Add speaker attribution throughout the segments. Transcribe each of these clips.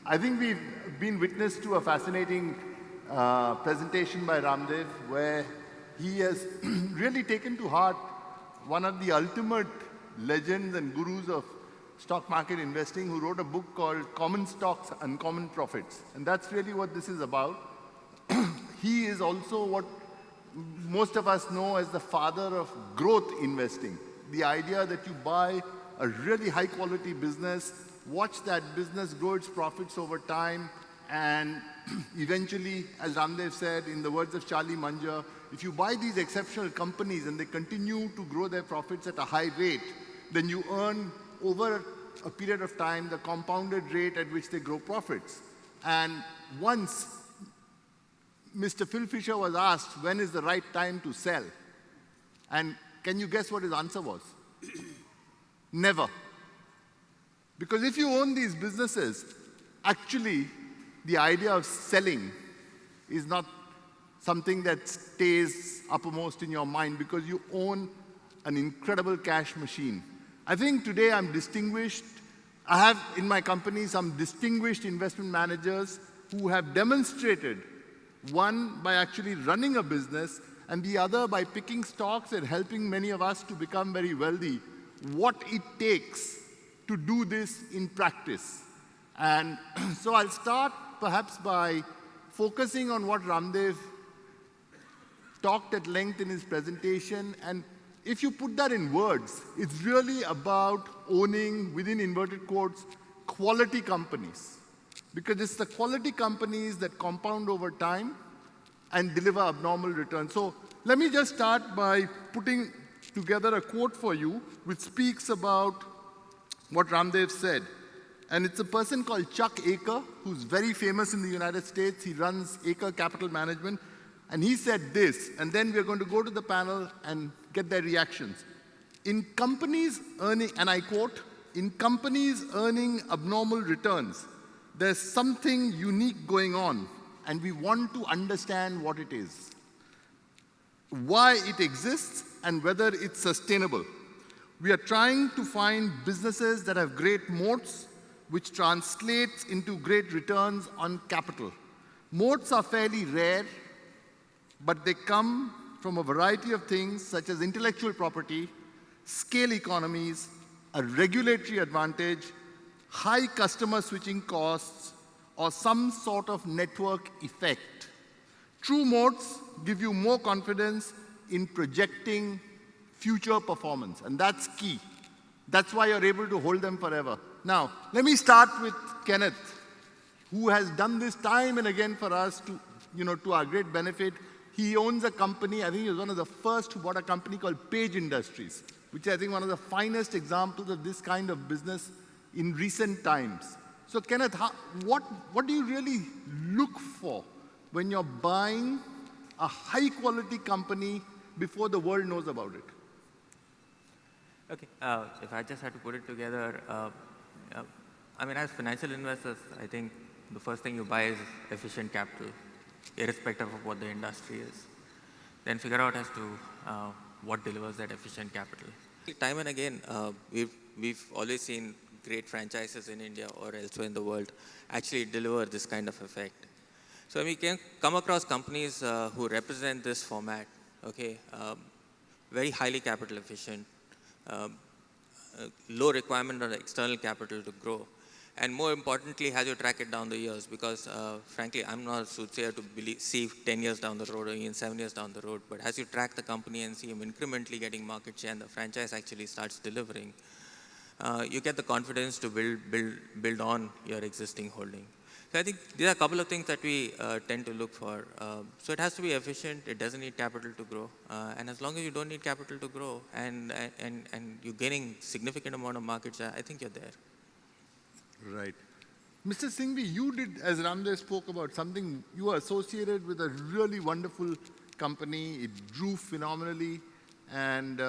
Speaker 1: I think we've been witness to a fascinating presentation by Ramdev where he has really taken to heart one of the ultimate legends and gurus of stock market investing who wrote a book called Common Stocks, Uncommon Profits. And that's really what this is about. He is also what most of us know as the father of growth investing. The idea that you buy a really high quality business, watch that business grow its profits over time, and eventually, as Ramdev said, in the words of Charlie Munger, if you buy these exceptional companies and they continue to grow their profits at a high rate, then you earn over a period of time the compounded rate at which they grow profits. And once Mr. Phil Fisher was asked, when is the right time to sell? And can you guess what his answer was? Never. Because if you own these businesses, actually, the idea of selling is not something that stays uppermost in your mind because you own an incredible cash machine. I think today I'm distinguished. I have in my company some distinguished investment managers who have demonstrated, one by actually running a business and the other by picking stocks and helping many of us to become very wealthy, what it takes to do this in practice. And so I'll start perhaps by focusing on what Ramdev talked at length in his presentation. And if you put that in words, it's really about owning, within inverted quotes, quality companies. Because it's the quality companies that compound over time and deliver abnormal returns. So let me just start by putting together a quote for you which speaks about what Ramdev said. And it's a person called Chuck Aker, who's very famous in the United States. He runs Aker Capital Management. And he said this, and then we're going to go to the panel and get their reactions. In companies earning, and I quote, in companies earning abnormal returns, there's something unique going on, and we want to understand what it is, why it exists, and whether it's sustainable. We are trying to find businesses that have great moats, which translates into great returns on capital. Moats are fairly rare, but they come from a variety of things such as intellectual property, scale economies, a regulatory advantage, high customer switching costs, or some sort of network effect. True moats give you more confidence in projecting future performance, and that's key. That's why you're able to hold them forever. Now, let me start with Kenneth, who has done this time and again for us to our great benefit. He owns a company, I think he was one of the first who bought a company called Page Industries, which is, I think, one of the finest examples of this kind of business in recent times. So Kenneth, what do you really look for when you're buying a high quality company before the world knows about it?
Speaker 2: Okay, if I just had to put it together, I mean, as financial investors, I think the first thing you buy is efficient capital, irrespective of what the industry is. Then figure out as to what delivers that efficient capital. Time and again, we've always seen great franchises in India or elsewhere in the world actually deliver this kind of effect. So we can come across companies who represent this format, okay, very highly capital efficient, low requirement on external capital to grow. And more importantly, as you track it down the years, because frankly, I'm not a soothsayer to see 10 years down the road or even 7 years down the road. But as you track the company and see them incrementally getting market share and the franchise actually starts delivering, you get the confidence to build on your existing holding. So I think there are a couple of things that we tend to look for. So it has to be efficient. It doesn't need capital to grow. And as long as you don't need capital to grow and you're gaining significant amount of market share, I think you're there.
Speaker 1: Right. Mr. Singhvi, you did, as Ramdev spoke about, something, you were associated with a really wonderful company. It grew phenomenally. And,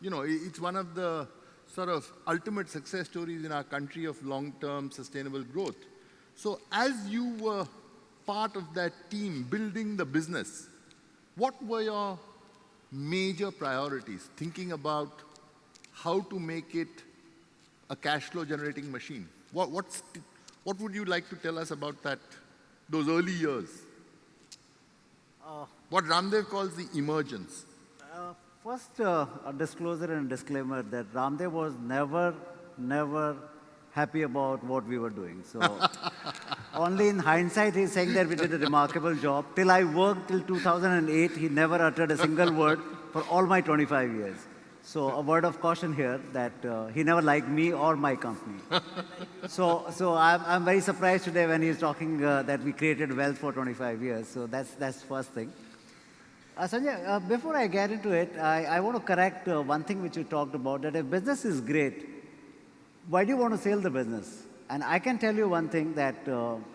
Speaker 1: it's one of the sort of ultimate success stories in our country of long-term sustainable growth. So as you were part of that team building the business, what were your major priorities, thinking about how to make it a cash flow generating machine? What would you like to tell us about those early years? What Ramdev calls the emergence.
Speaker 3: First, a disclosure and disclaimer that Ramdev was never happy about what we were doing. So only in hindsight, he's saying that we did a remarkable job. Till I worked till 2008, he never uttered a single word for all my 25 years. So a word of caution here that he never liked me or my company. So I'm very surprised today when he's talking that we created wealth for 25 years. So that's first thing. Sanjay, before I get into it, I want to correct one thing which you talked about, that if business is great, why do you want to sell the business? And I can tell you one thing, that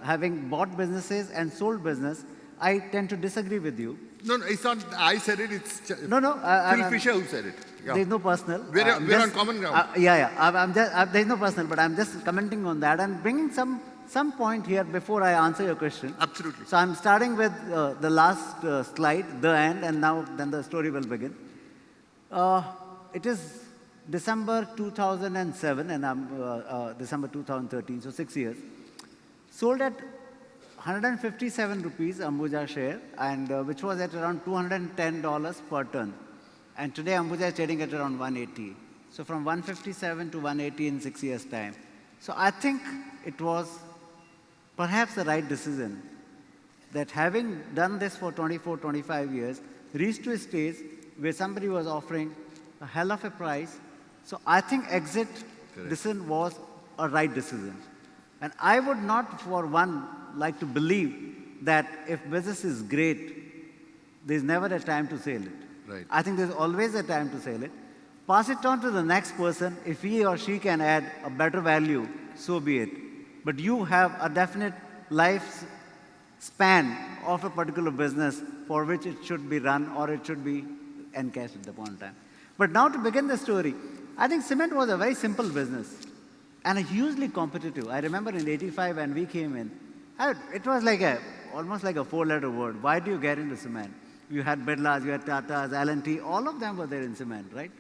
Speaker 3: having bought businesses and sold business, I tend to disagree with you.
Speaker 1: No, it's not I said it, it's
Speaker 3: Phil
Speaker 1: Fisher who said it. Yeah.
Speaker 3: There's no personal.
Speaker 1: We're on common ground.
Speaker 3: There's no personal, but I'm just commenting on that and bringing some point here before I answer your question.
Speaker 1: Absolutely.
Speaker 3: So I'm starting with the last slide, the end, and then the story will begin. It is December 2007, and I'm December 2013, so 6 years. Sold at 157 rupees Ambuja share, and which was at around $210 per ton. And today Ambuja is trading at around 180. So from 157 to 180 in 6 years' time. So I think it was perhaps the right decision that, having done this for 24, 25 years, reached to a stage where somebody was offering a hell of a price. So I think exit decision was a right decision. And I would not for one like to believe that if business is great, there's never a time to sell it.
Speaker 1: Right.
Speaker 3: I think there's always a time to sell it. Pass it on to the next person. If he or she can add a better value, so be it. But you have a definite life span of a particular business for which it should be run or it should be encashed at the point in time. But now to begin the story, I think cement was a very simple business and a hugely competitive. I remember in '85 when we came in, it was like almost like a four-letter word. Why do you get into cement? You had Birlas, you had Tatas, L&T, all of them were there in cement, right?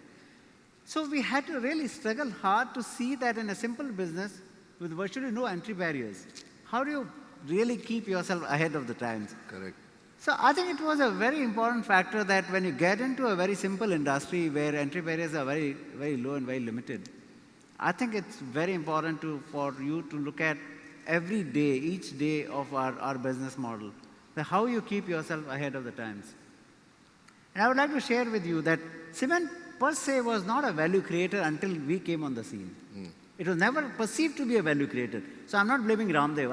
Speaker 3: So we had to really struggle hard to see that in a simple business with virtually no entry barriers, how do you really keep yourself ahead of the times?
Speaker 1: Correct.
Speaker 3: So I think it was a very important factor that when you get into a very simple industry where entry barriers are very, very low and very limited, I think it's very important for you to look at every day, each day of our business model, how you keep yourself ahead of the times. And I would like to share with you that cement per se was not a value creator until we came on the scene. It was never perceived to be a value creator. So I'm not blaming Ramdev.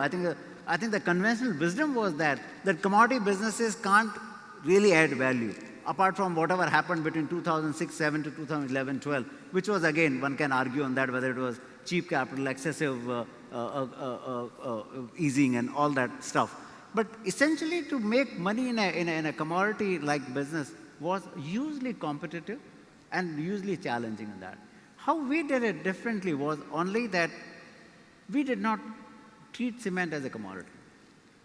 Speaker 3: I think the conventional wisdom was that commodity businesses can't really add value, apart from whatever happened between 2006-7 to 2011-12, which was, again, one can argue on that, whether it was cheap capital, excessive easing and all that stuff. But essentially, to make money in a commodity-like business was hugely competitive and hugely challenging in that. How we did it differently was only that we did not treat cement as a commodity.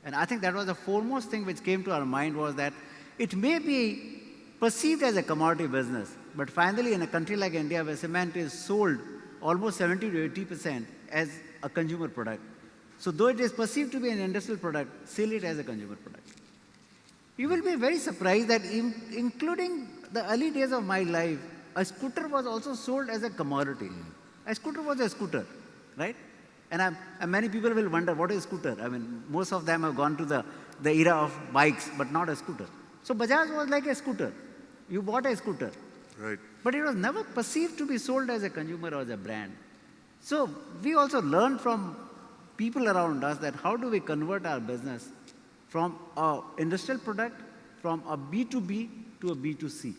Speaker 3: And I think that was the foremost thing which came to our mind, was that it may be perceived as a commodity business, but finally in a country like India where cement is sold almost 70 to 80% as a consumer product. So though it is perceived to be an industrial product, sell it as a consumer product. You will be very surprised that including the early days of my life, a scooter was also sold as a commodity. A scooter was a scooter, right? And many people will wonder, what is a scooter? I mean, most of them have gone to the era of bikes, but not a scooter. So Bajaj was like a scooter. You bought a scooter.
Speaker 1: Right.
Speaker 3: But it was never perceived to be sold as a consumer or as a brand. So we also learned from people around us that how do we convert our business from an industrial product, from a B2B to a B2C.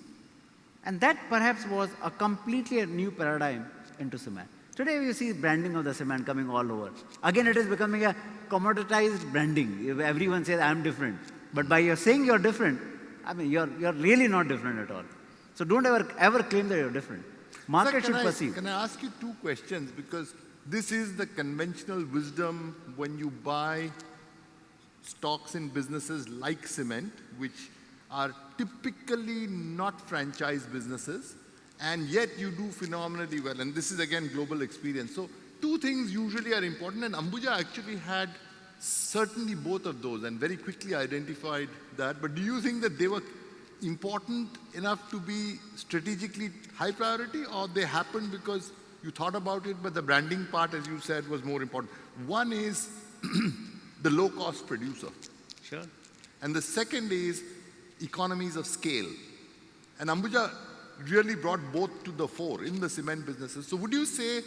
Speaker 3: And that perhaps was a completely new paradigm into cement. Today you see branding of the cement coming all over. Again, it is becoming a commoditized branding. Everyone says, I'm different. But by your saying you're different, I mean, you're really not different at all. So don't ever claim that you're different. Market should perceive.
Speaker 1: Can I ask you two questions? Because this is the conventional wisdom when you buy stocks in businesses like cement, which are typically not franchise businesses, and yet you do phenomenally well. And this is, again, global experience. So two things usually are important, and Ambuja actually had certainly both of those and very quickly identified that. But do you think that they were important enough to be strategically high priority, or they happened because you thought about it, but the branding part, as you said, was more important? One is the low-cost producer.
Speaker 3: Sure.
Speaker 1: And the second is economies of scale. And Ambuja really brought both to the fore in the cement businesses. So would you say,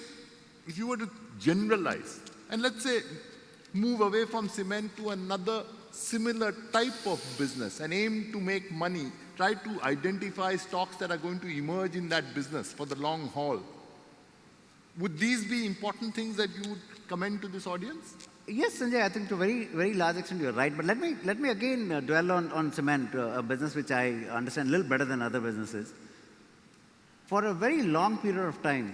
Speaker 1: if you were to generalize, and let's say move away from cement to another similar type of business and aim to make money, try to identify stocks that are going to emerge in that business for the long haul, would these be important things that you would commend to this audience?
Speaker 3: Yes, Sanjay, I think to a very, very large extent you're right. But let me again dwell on cement, a business which I understand a little better than other businesses. For a very long period of time,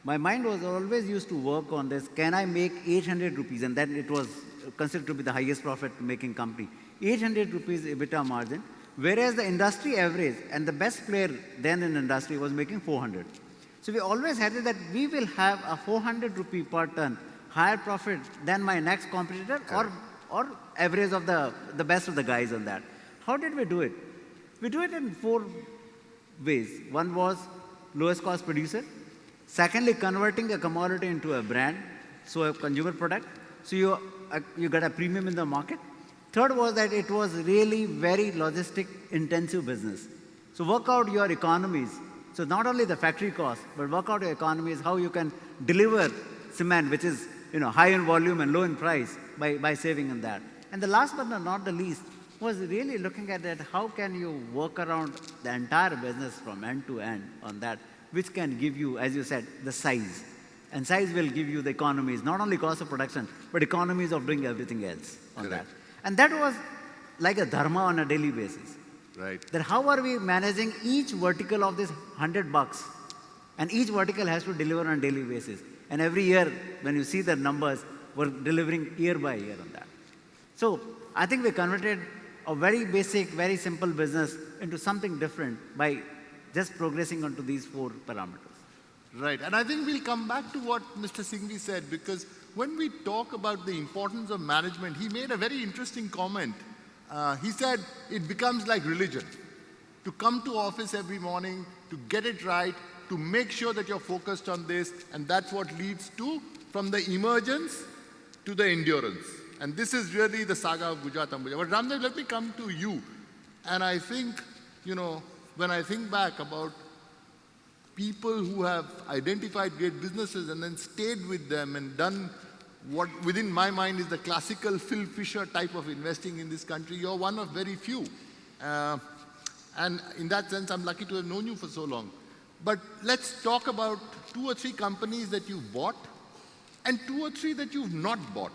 Speaker 3: my mind was always used to work on this. Can I make 800 rupees? And then it was considered to be the highest profit-making company. 800 rupees EBITDA margin, whereas the industry average and the best player then in the industry was making 400. So we always had it that we will have a 400 rupee per ton higher profit than my next competitor, or average of the best of the guys on that. How did we do it? We do it in 4 ways. One was lowest cost producer. Secondly, converting a commodity into a brand, so a consumer product, so you got a premium in the market. Third was that it was really very logistic intensive business. So work out your economies. So not only the factory cost, but work out your economies, how you can deliver cement, which is high in volume and low in price, by saving in that. And the last but not the least was really looking at that, how can you work around the entire business from end to end on that, which can give you, as you said, the size. And size will give you the economies, not only cost of production, but economies of doing everything else on that. And that was like a dharma on a daily basis.
Speaker 1: Right.
Speaker 3: That how are we managing each vertical of this $100, and each vertical has to deliver on a daily basis. And every year, when you see the numbers, we're delivering year by year on that. So I think we converted a very basic, very simple business into something different by just progressing onto these 4 parameters.
Speaker 1: Right, and I think we'll come back to what Mr. Singhvi said, because when we talk about the importance of management, he made a very interesting comment. He said it becomes like religion. To come to office every morning, to get it right, to make sure that you're focused on this, and that's what leads to, from the emergence to the endurance. And this is really the saga of Gujarat Ambuja. But Ramdev, let me come to you. And I think, when I think back about people who have identified great businesses and then stayed with them and done what within my mind is the classical Phil Fisher type of investing in this country, you're one of very few. And in that sense, I'm lucky to have known you for so long. But let's talk about 2 or 3 companies that you've bought and 2 or 3 that you've not bought.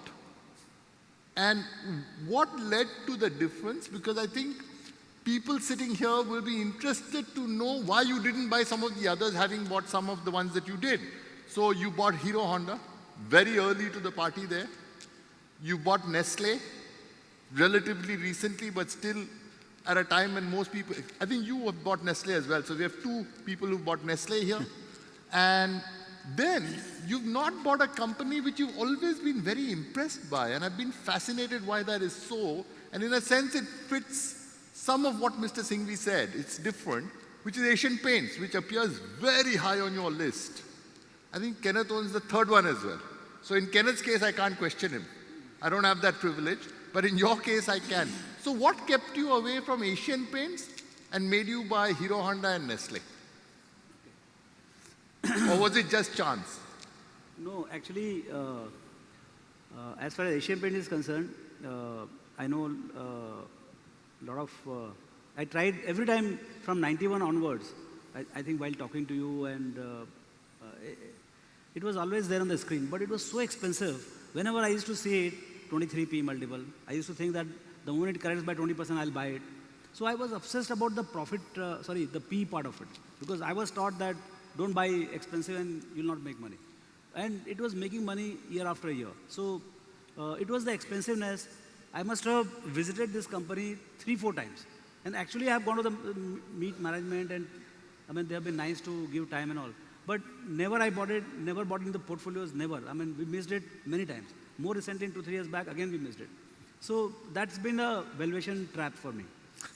Speaker 1: And what led to the difference? Because I think people sitting here will be interested to know why you didn't buy some of the others, having bought some of the ones that you did. So you bought Hero Honda, very early to the party there. You bought Nestle, relatively recently, but still at a time when most people, I think you have bought Nestle as well. So we have 2 people who bought Nestle here. And then you've not bought a company which you've always been very impressed by. And I've been fascinated why that is so. And in a sense, it fits some of what Mr. Singhvi said. It's different, which is Asian Paints, which appears very high on your list. I think Kenneth owns the 3rd one as well. So in Kenneth's case, I can't question him. I don't have that privilege. But in your case, I can. So what kept you away from Asian Paints and made you buy Hero Honda and Nestle? Or was it just chance?
Speaker 4: No, actually, as far as Asian Paint is concerned, I know a lot of, I tried every time from 91 onwards, I think while talking to you, and it was always there on the screen, but it was so expensive. Whenever I used to see it, 23p multiple, I used to think that the moment it corrects by 20%, I'll buy it. So I was obsessed about the profit, the P part of it, because I was taught that don't buy expensive and you'll not make money. And it was making money year after year. So it was the expensiveness. I must have visited this company 3-4 times. And actually I have gone to the meet management, and I mean, they have been nice to give time and all. But never I bought it, never bought in the portfolios, never. I mean, we missed it many times. More recently, in 2-3 years back, again we missed it. So that's been a valuation trap for me.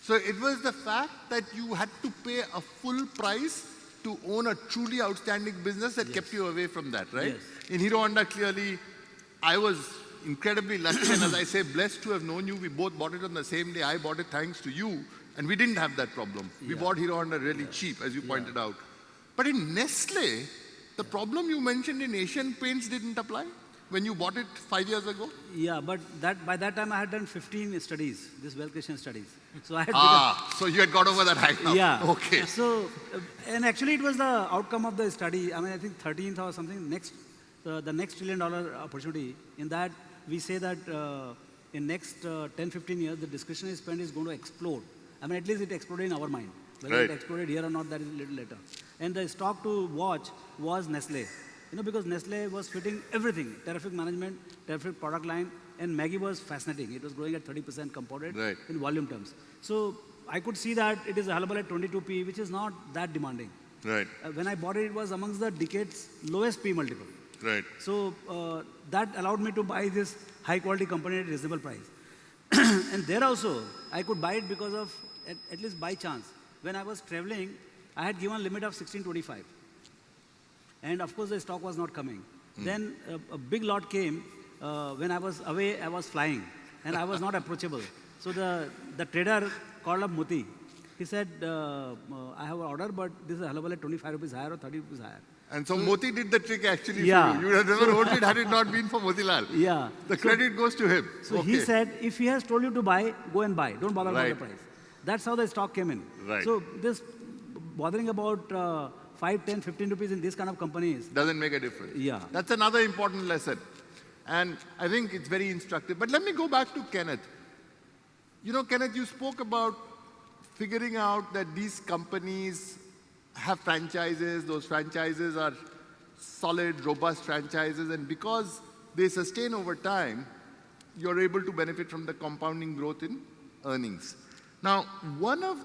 Speaker 1: So it was the fact that you had to pay a full price to own a truly outstanding business that kept you away from that, right?
Speaker 4: Yes.
Speaker 1: In Hero Honda, clearly, I was incredibly lucky, and as I say, blessed to have known you. We both bought it on the same day. I bought it thanks to you, and we didn't have that problem. We bought Hero Honda really cheap, as you pointed out. But in Nestle, the problem you mentioned in Asian Paints didn't apply when you bought it 5 years ago?
Speaker 4: Yeah, but by that time I had done 15 studies, this wealth creation studies. So I had
Speaker 1: So you had got over that high now.
Speaker 4: Yeah.
Speaker 1: Okay.
Speaker 4: So, and actually it was the outcome of the study. I mean, I think 13th or something, the next $1 trillion opportunity. In that, we say that in next 10-15 years, the discretionary spend is going to explode. I mean, at least it exploded in our mind. Whether it exploded here or not, that is a little later. And the stock to watch was Nestle. You know, because Nestle was fitting everything, terrific management, terrific product line, and Maggie was fascinating. It was growing at 30% compounded in volume terms. So I could see that it is available at 22p, which is not that demanding.
Speaker 1: Right.
Speaker 4: When I bought it, it was amongst the decade's lowest P multiple.
Speaker 1: Right.
Speaker 4: So that allowed me to buy this high quality company at a reasonable price. And there also, I could buy it because of, at least by chance, when I was traveling, I had given a limit of 1625. And of course, the stock was not coming. Then a big lot came. When I was away, I was flying. And I was not approachable. So the trader called up Moti. He said, I have an order, but this is available at 25 rupees higher or 30 rupees higher.
Speaker 1: And so Moti did the trick actually
Speaker 4: Yeah.
Speaker 1: for you. You would have never owned it had it not been for Motilal.
Speaker 4: Yeah.
Speaker 1: The credit goes to him.
Speaker 4: So he said, if he has told you to buy, go and buy. Don't bother about
Speaker 1: Right.
Speaker 4: the price. That's how the stock came in.
Speaker 1: Right.
Speaker 4: So this bothering about 5, 10, 15 rupees in these kind of companies.
Speaker 1: Doesn't make a difference.
Speaker 4: Yeah.
Speaker 1: That's another important lesson. And I think it's very instructive. But let me go back to Kenneth. You know, Kenneth, you spoke about figuring out that these companies have franchises. Those franchises are solid, robust franchises. And because they sustain over time, you're able to benefit from the compounding growth in earnings. Now, one of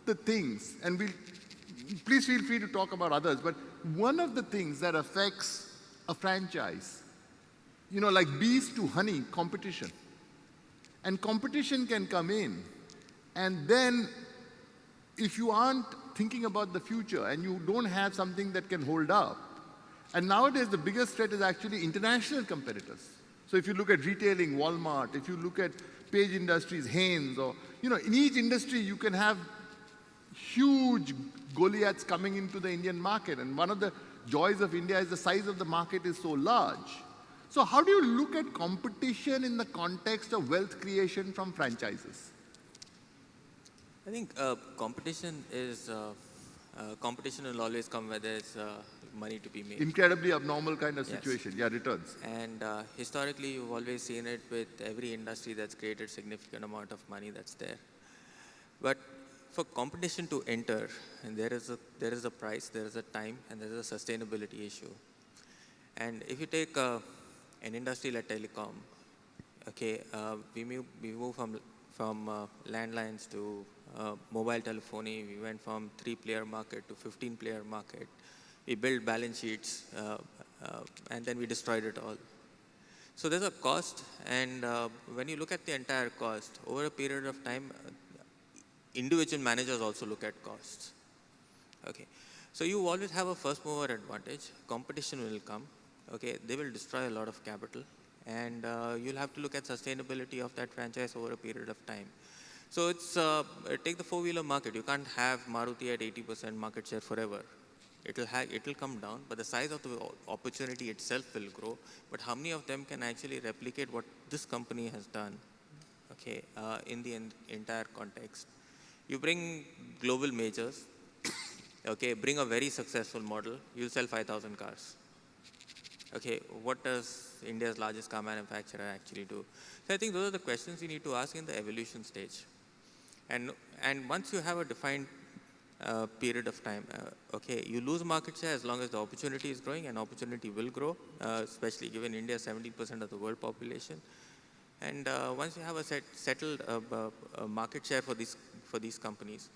Speaker 1: the things, and please feel free to talk about others, but one of the things that affects a franchise, you know, like bees to honey, competition. And competition can come in, and then if you aren't thinking about the future and you don't have something that can hold up, and nowadays the biggest threat is actually international competitors. So if you look at retailing, Walmart, if you look at Page Industries, Hanes, or, you know, in each industry you can have huge Goliaths coming into the Indian market. And one of the joys of India is the size of the market is so large. So how do you look at competition in the context of wealth creation from franchises?
Speaker 2: I think competition will always come where there's money to be made.
Speaker 1: Incredibly abnormal kind of situation. Yeah, returns.
Speaker 2: And historically, you've always seen it with every industry that's created significant amount of money that's there. But for competition to enter, and there is a price, there is a time, and there is a sustainability issue. And if you take an industry like telecom, okay, we move from landlines to mobile telephony. We went from 3-player market to 15-player market. We built balance sheets, and then we destroyed it all. So there's a cost, and when you look at the entire cost, over a period of time, individual managers also look at costs. Okay, so you always have a first mover advantage. Competition will come. Okay, they will destroy a lot of capital, and you'll have to look at sustainability of that franchise over a period of time. So it's take the four-wheeler market. You can't have Maruti at 80% market share forever. It'll come down, but the size of the opportunity itself will grow. But how many of them can actually replicate what this company has done? Okay, in the entire context. You bring global majors, okay, bring a very successful model, you'll sell 5,000 cars. Okay, what does India's largest car manufacturer actually do? So I think those are the questions you need to ask in the evolution stage. And once you have a defined period of time, okay, you lose market share as long as the opportunity is growing, and opportunity will grow, especially given India 70% of the world population. And once you have a settled market share for these companies,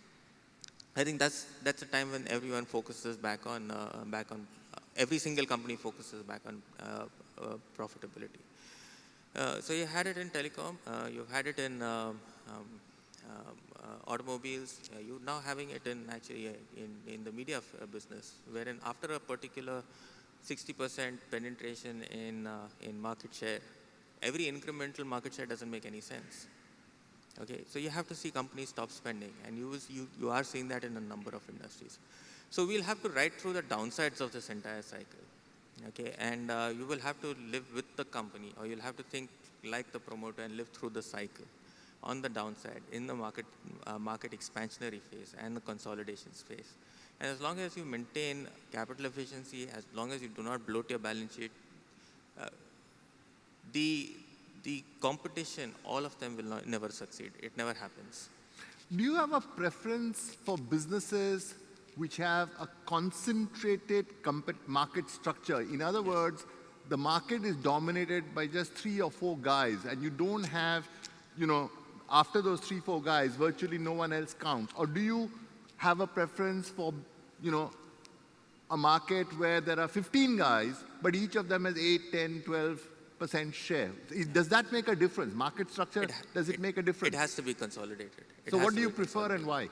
Speaker 2: I think that's a time when everyone focuses every single company focuses back on profitability. So you had it in telecom, you had it in automobiles. You're now having it in actually in the media business, wherein after a particular 60% penetration in market share, every incremental market share doesn't make any sense. Okay, so you have to see companies stop spending, and you are seeing that in a number of industries. So we'll have to ride through the downsides of this entire cycle. Okay, and you will have to live with the company, or you'll have to think like the promoter and live through the cycle on the downside in the market expansionary phase and the consolidation phase. And as long as you maintain capital efficiency, as long as you do not bloat your balance sheet, the competition, all of them will never succeed. It never happens.
Speaker 1: Do you have a preference for businesses which have a concentrated market structure? In other words, the market is dominated by just 3 or 4 guys, and you don't have, after those 3, 4 guys, virtually no one else counts. Or do you have a preference for, a market where there are 15 guys, but each of them has 8, 10, 12% share? Does that make a difference? Market structure, does it make a difference?
Speaker 2: It has to be consolidated.
Speaker 1: So what do you prefer and why?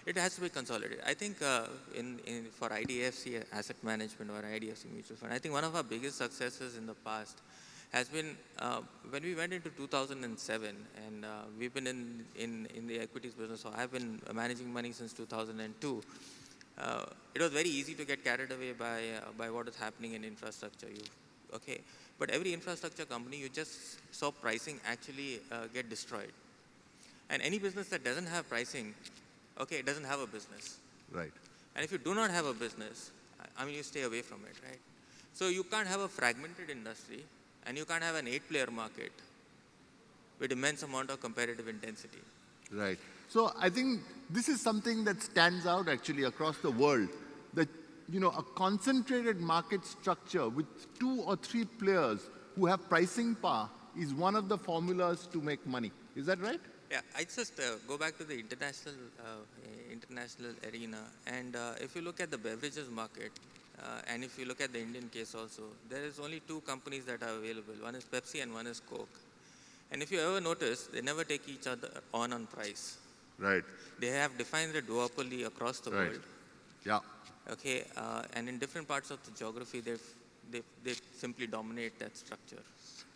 Speaker 2: It has to be consolidated. I think for IDFC Asset Management or IDFC Mutual Fund, I think one of our biggest successes in the past has been when we went into 2007, and we've been in the equities business, so I've been managing money since 2002. It was very easy to get carried away by what is happening in infrastructure. But every infrastructure company, you just saw pricing actually get destroyed. And any business that doesn't have pricing, it doesn't have a business.
Speaker 1: Right.
Speaker 2: And if you do not have a business, you stay away from it, right? So you can't have a fragmented industry, and you can't have an 8-player market with immense amount of competitive intensity.
Speaker 1: Right. So I think this is something that stands out actually across the world, that, a concentrated market structure with 2 or 3 players who have pricing power is one of the formulas to make money. Is that right?
Speaker 2: Yeah, I just go back to the international arena, and if you look at the beverages market, and if you look at the Indian case also, there is only 2 companies that are available. One is Pepsi and one is Coke. And if you ever notice, they never take each other on price.
Speaker 1: Right.
Speaker 2: They have defined a duopoly across the world.
Speaker 1: Yeah.
Speaker 2: Okay, and in different parts of the geography, they simply dominate that structure.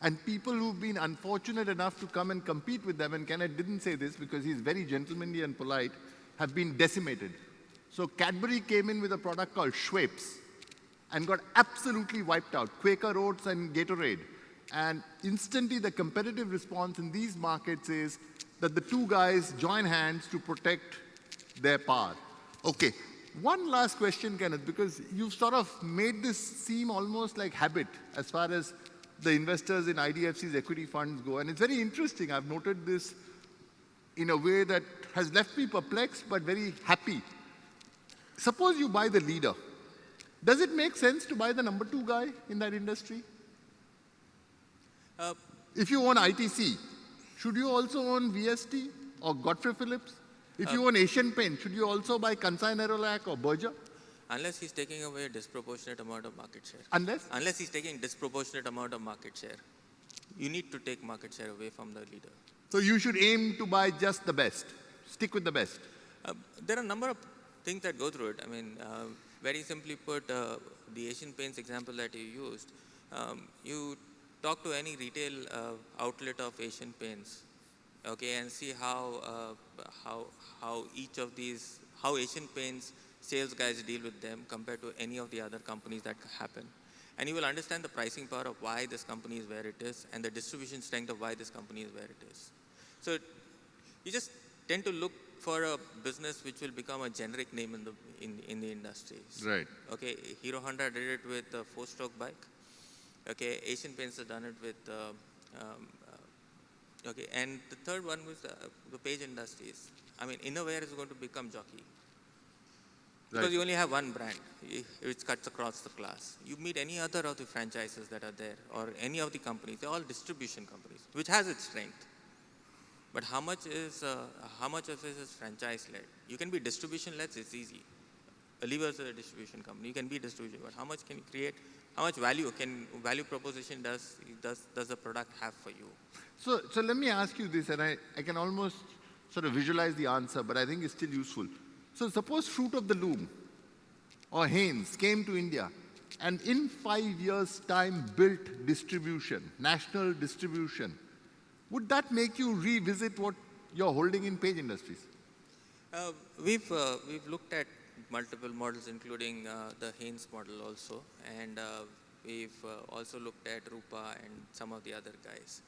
Speaker 1: And people who've been unfortunate enough to come and compete with them, and Kenneth didn't say this because he's very gentlemanly and polite, have been decimated. So Cadbury came in with a product called Schweppes and got absolutely wiped out. Quaker Oats and Gatorade. And instantly the competitive response in these markets is that the 2 guys join hands to protect their power. Okay, one last question, Kenneth, because you've sort of made this seem almost like habit as far as the investors in IDFC's equity funds go. And it's very interesting. I've noted this in a way that has left me perplexed but very happy. Suppose you buy the leader. Does it make sense to buy the number 2 guy in that industry? If you own ITC, should you also own VST or Godfrey Phillips? If you own Asian Paint, should you also buy Kansai Nerolac or Berger?
Speaker 2: Unless he's taking away a disproportionate amount of market share.
Speaker 1: Unless
Speaker 2: he's taking disproportionate amount of market share. You need to take market share away from the leader.
Speaker 1: So you should aim to buy just the best. Stick with the best.
Speaker 2: There are a number of things that go through it. Very simply put, the Asian Paints example that you used, you talk to any retail outlet of Asian Paints, and see how Asian Paints sales guys deal with them compared to any of the other companies that happen. And you will understand the pricing power of why this company is where it is and the distribution strength of why this company is where it is. So you just tend to look for a business which will become a generic name in the industry.
Speaker 1: Right.
Speaker 2: Okay, Hero Honda did it with a 4-stroke bike. Okay, Asian Paints has done it with, and the third one was the Page Industries. Innerwear is going to become jockey. Because you only have one brand, which cuts across the class. You meet any other of the franchises that are there, or any of the companies, they're all distribution companies, which has its strength. But how much of this is franchise-led? You can be distribution-led, it's easy. Aliva is a distribution company. You can be distribution, but how much can you create? How much value proposition does the product have for you?
Speaker 1: So let me ask you this, and I can almost sort of visualize the answer, but I think it's still useful. So suppose Fruit of the Loom or Heinz came to India and in 5 years' time built distribution, national distribution. Would that make you revisit what you're holding in Page Industries?
Speaker 2: We've looked at multiple models, including the Heinz model also, and we've also looked at Rupa and some of the other guys.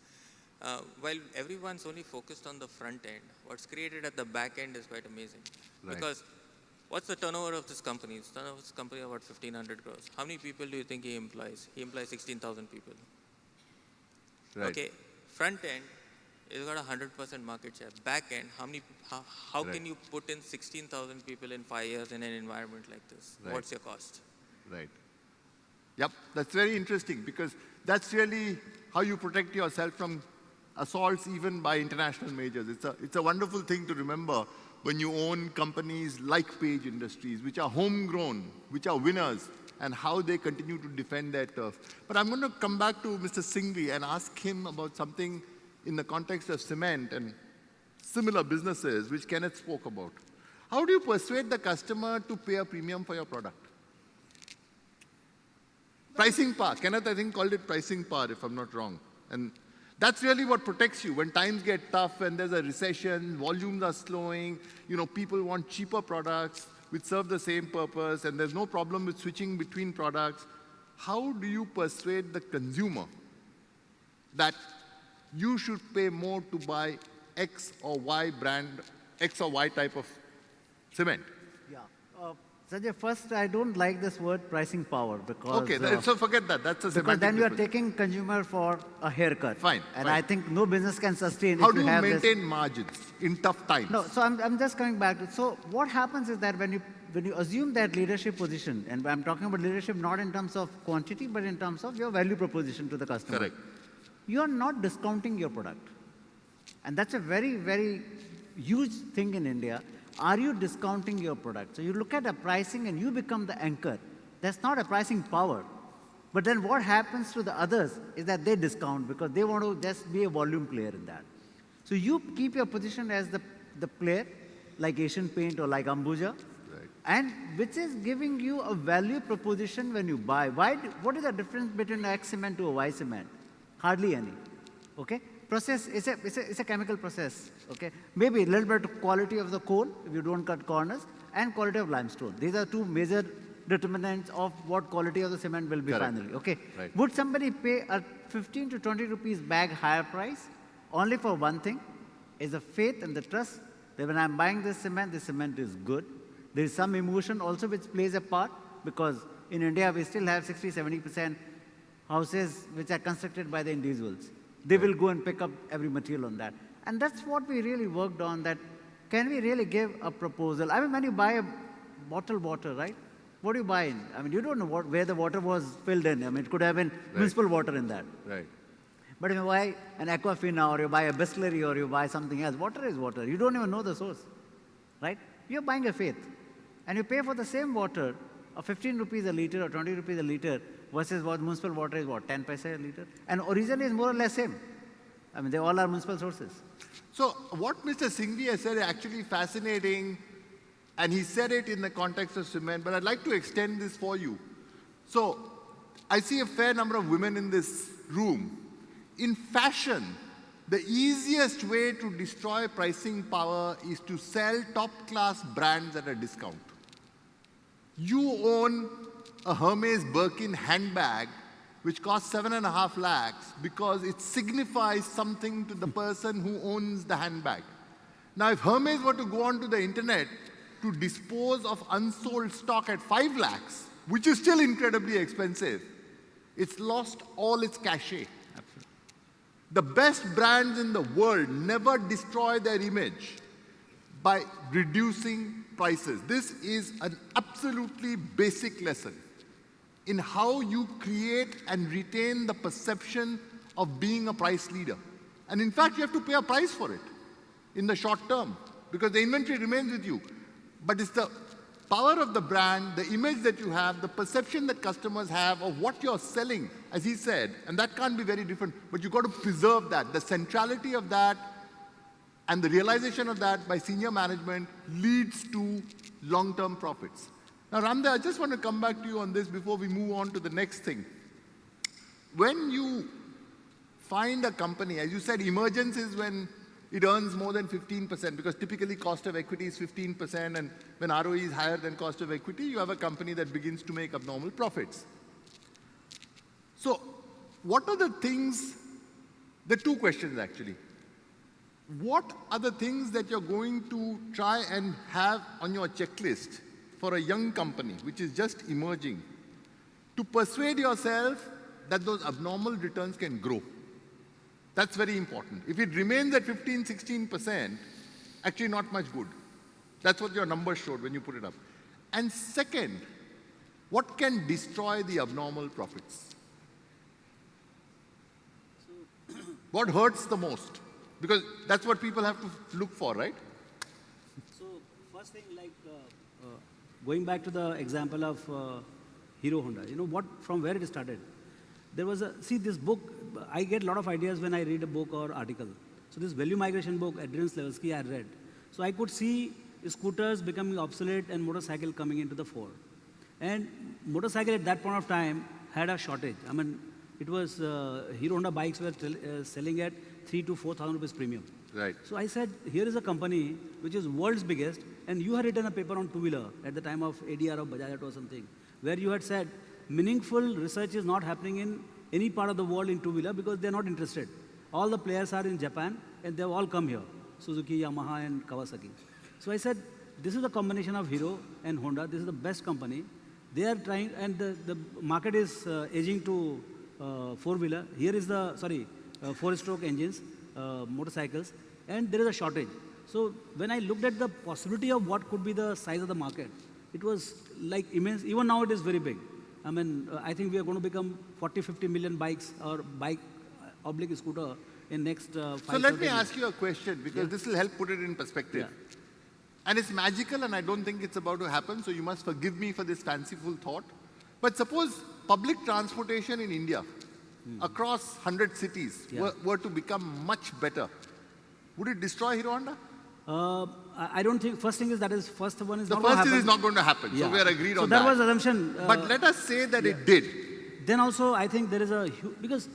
Speaker 2: While everyone's only focused on the front end, what's created at the back end is quite amazing.
Speaker 1: Right.
Speaker 2: Because what's the turnover of this company? The turnover of this company is about 1,500 crores. How many people do you think he employs? He employs 16,000 people.
Speaker 1: Right.
Speaker 2: Okay, front end, it's got 100% market share. Back end, how
Speaker 1: Right.
Speaker 2: can you put in 16,000 people in 5 years in an environment like this?
Speaker 1: Right.
Speaker 2: What's your cost?
Speaker 1: Right. Yep, that's very interesting because that's really how you protect yourself from assaults even by international majors. It's a wonderful thing to remember when you own companies like Page Industries, which are homegrown, which are winners, and how they continue to defend their turf. But I'm going to come back to Mr. Singhvi and ask him about something in the context of cement and similar businesses, which Kenneth spoke about. How do you persuade the customer to pay a premium for your product? Pricing power. Kenneth, I think, called it pricing power, if I'm not wrong. And that's really what protects you. When times get tough, when there's a recession, volumes are slowing, people want cheaper products which serve the same purpose, and there's no problem with switching between products. How do you persuade the consumer that you should pay more to buy X or Y brand, X or Y type of cement?
Speaker 3: Yeah. Sanjay, first, I don't like this word pricing power because...
Speaker 1: Okay, so forget that. That's a semantic
Speaker 3: because then you are
Speaker 1: difference.
Speaker 3: taking consumer for a haircut.
Speaker 1: Fine.
Speaker 3: And
Speaker 1: fine.
Speaker 3: I think no business can sustain
Speaker 1: How
Speaker 3: if
Speaker 1: do you
Speaker 3: have
Speaker 1: maintain
Speaker 3: this.
Speaker 1: margins in tough times?
Speaker 3: No, so I'm just coming back to, so what happens is that when you assume that leadership position, and I'm talking about leadership not in terms of quantity, but in terms of your value proposition to the customer.
Speaker 1: Correct.
Speaker 3: You are not discounting your product. And that's a very, very huge thing in India. Are you discounting your product? So you look at the pricing and you become the anchor. That's not a pricing power. But then what happens to the others is that they discount because they want to just be a volume player in that. So you keep your position as the player, like Asian Paint or like Ambuja,
Speaker 1: Right.
Speaker 3: and which is giving you a value proposition when you buy. What is the difference between an X cement to a Y cement? Hardly any. Okay? Process is a chemical process. Okay? Maybe a little bit of quality of the coal if you don't cut corners, and quality of limestone. These are two major determinants of what quality of the cement will be
Speaker 1: Correct.
Speaker 3: finally. Okay?
Speaker 1: Right.
Speaker 3: Would somebody pay a 15 to 20 rupees bag higher price only for one thing? Is the faith and the trust that when I'm buying this cement is good. There is some emotion also which plays a part because in India we still have 60-70% houses which are constructed by the individuals. They will go and pick up every material on that. And that's what we really worked on, that can we really give a proposal? I mean, when you buy a bottled water, right? What do you buy in? I mean, you don't know where the water was filled in. I mean, it could have been municipal water in that.
Speaker 1: Right.
Speaker 3: But if you buy an Aquafina or you buy a Bisleri or you buy something else, water is water. You don't even know the source, right? You're buying a faith. And you pay for the same water of 15 rupees a liter or 20 rupees a liter versus what municipal water is, 10 paise a liter? And origin is more or less same. I mean, they all are municipal sources.
Speaker 1: So what Mr. Singhvi has said is actually fascinating, and he said it in the context of cement, but I'd like to extend this for you. So I see a fair number of women in this room. In fashion, the easiest way to destroy pricing power is to sell top-class brands at a discount. You own a Hermes Birkin handbag which costs 7.5 lakhs because it signifies something to the person who owns the handbag. Now, if Hermes were to go onto the internet to dispose of unsold stock at 5 lakhs, which is still incredibly expensive, it's lost all its cachet.
Speaker 3: Absolutely.
Speaker 1: The best brands in the world never destroy their image by reducing prices. This is an absolutely basic lesson in how you create and retain the perception of being a price leader. And in fact, you have to pay a price for it. in the short term because the inventory remains with you. But it's the power of the brand, the image that you have, the perception that customers have of what you're selling, as he said, and that can't be very different, but you've got to preserve that. The centrality of that and the realization of that by senior management leads to long-term profits. Now, Ramdev, I just want to come back to you on this before we move on to the next thing. When you find a company, as you said, emergence is when it earns more than 15%, because typically cost of equity is 15%, and when ROE is higher than cost of equity, you have a company that begins to make abnormal profits. So, what are the things, there are two questions actually. What are the things that you're going to try and have on your checklist for a young company, which is just emerging, to persuade yourself that those abnormal returns can grow? That's very important. If it remains at 15, 16%, actually not much good. That's what your numbers showed when you put it up. And second, what can destroy the abnormal profits? What hurts the most? Because that's what people have to look for, right?
Speaker 4: So first thing, like going back to the example of Hero Honda, you know what, from where it started. There was see this book, I get a lot of ideas when I read a book or article. So this value migration book, Adrian Slevsky, I read. So I could see scooters becoming obsolete and motorcycle coming into the fore. And motorcycle at that point of time had a shortage. I mean, it was, Hero Honda bikes were selling at 3,000 to 4,000 rupees premium.
Speaker 1: Right.
Speaker 4: So I said, here is a company which is world's biggest, and you had written a paper on two-wheeler at the time of ADR of Bajaj Auto or something, where you had said, meaningful research is not happening in any part of the world in two-wheeler because they're not interested. All the players are in Japan, and they've all come here, Suzuki, Yamaha, and Kawasaki. So I said, this is the combination of Hero and Honda. This is the best company. They are trying, and the market is aging to four-wheeler. Here is the, four-stroke engines, motorcycles, and there is a shortage. So when I looked at the possibility of what could be the size of the market, it was like immense. Even now it is very big. I mean, I think we are going to become 40, 50 million bikes or bike oblique scooter in next 5
Speaker 1: So let me ask you a question, because this will help put it in perspective.
Speaker 4: Yeah.
Speaker 1: And it's magical, and I don't think it's about to happen, so you must forgive me for this fanciful thought. But suppose public transportation in India across 100 cities were to become much better. Would it destroy Hero Honda?
Speaker 4: I don't think, first thing is that is, first one is
Speaker 1: The
Speaker 4: not going to
Speaker 1: first
Speaker 4: happen.
Speaker 1: is not going to happen, so we are agreed on that.
Speaker 4: So that was assumption.
Speaker 1: But let us say that it did.
Speaker 4: Then also, I think there is a because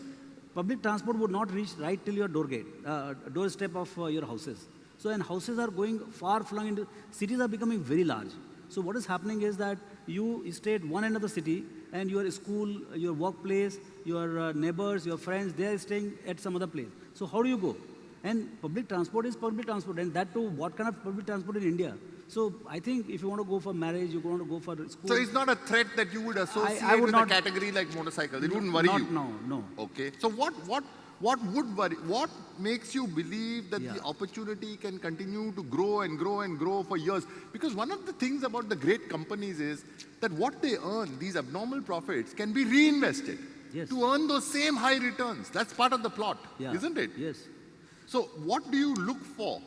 Speaker 4: public transport would not reach right till your doorstep of your houses. So, and houses are going far flung into, cities are becoming very large. So what is happening is that you stay at one end of the city, and your school, your workplace, your neighbors, your friends, they are staying at some other place. So how do you go? And public transport is public transport, and that too, what kind of public transport in India? So I think if you want to go for marriage, you want to go for school.
Speaker 1: So it's not a threat that you would associate
Speaker 4: I would
Speaker 1: with
Speaker 4: not,
Speaker 1: a category like motorcycles. It wouldn't worry you.
Speaker 4: No.
Speaker 1: Okay. So what would worry? What makes you believe that the opportunity can continue to grow and grow and grow for years? Because one of the things about the great companies is that what they earn, these abnormal profits, can be reinvested to earn those same high returns. That's part of the plot, isn't it?
Speaker 4: Yes.
Speaker 1: So what do you look for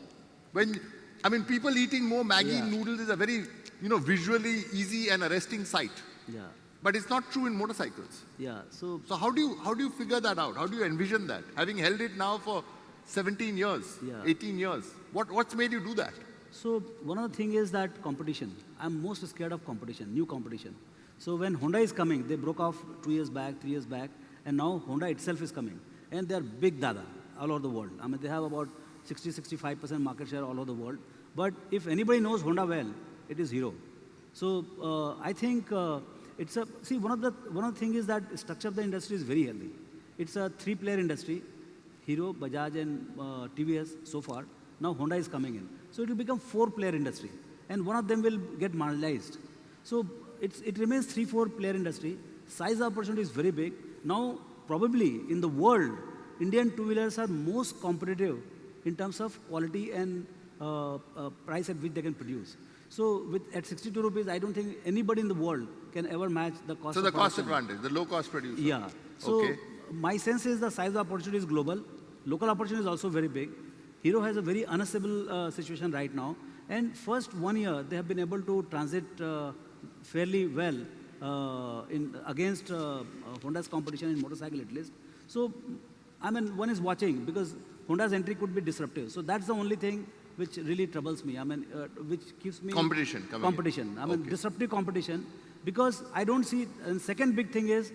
Speaker 1: when, I mean, people eating more Maggi noodles is a very, visually easy and arresting sight.
Speaker 4: Yeah.
Speaker 1: But it's not true in motorcycles.
Speaker 4: Yeah. So
Speaker 1: how do you figure that out? How do you envision that? Having held it now for 17 years, 18 years, what's made you do that?
Speaker 4: So one of the things is that competition. I'm most scared of competition, new competition. So when Honda is coming, they broke off 2 years back, 3 years back, and now Honda itself is coming. And they're big dada all over the world. I mean, they have about 60-65% market share all over the world. But if anybody knows Honda well, it is Hero. So I think it's a, see, one of the things is that structure of the industry is very healthy. It's a 3-player industry, Hero, Bajaj, and TVS so far. Now Honda is coming in. So it will become 4-player industry. And one of them will get marginalized. So it remains 3-4-player industry. Size of opportunity is very big. Now, probably in the world, Indian two-wheelers are most competitive in terms of quality and price at which they can produce. So at 62 rupees, I don't think anybody in the world can ever match the cost.
Speaker 1: So the cost advantage, the low-cost producer.
Speaker 4: Yeah. So my sense is the size of opportunity is global. Local opportunity is also very big. Hero has a very unstable situation right now. And first 1 year, they have been able to transit fairly well against Honda's competition in motorcycle at least. So, I mean, one is watching because Honda's entry could be disruptive. So that's the only thing which really troubles me. I mean, which keeps me
Speaker 1: Competition.
Speaker 4: Competition. I mean, disruptive competition. Because I don't see. And second big thing is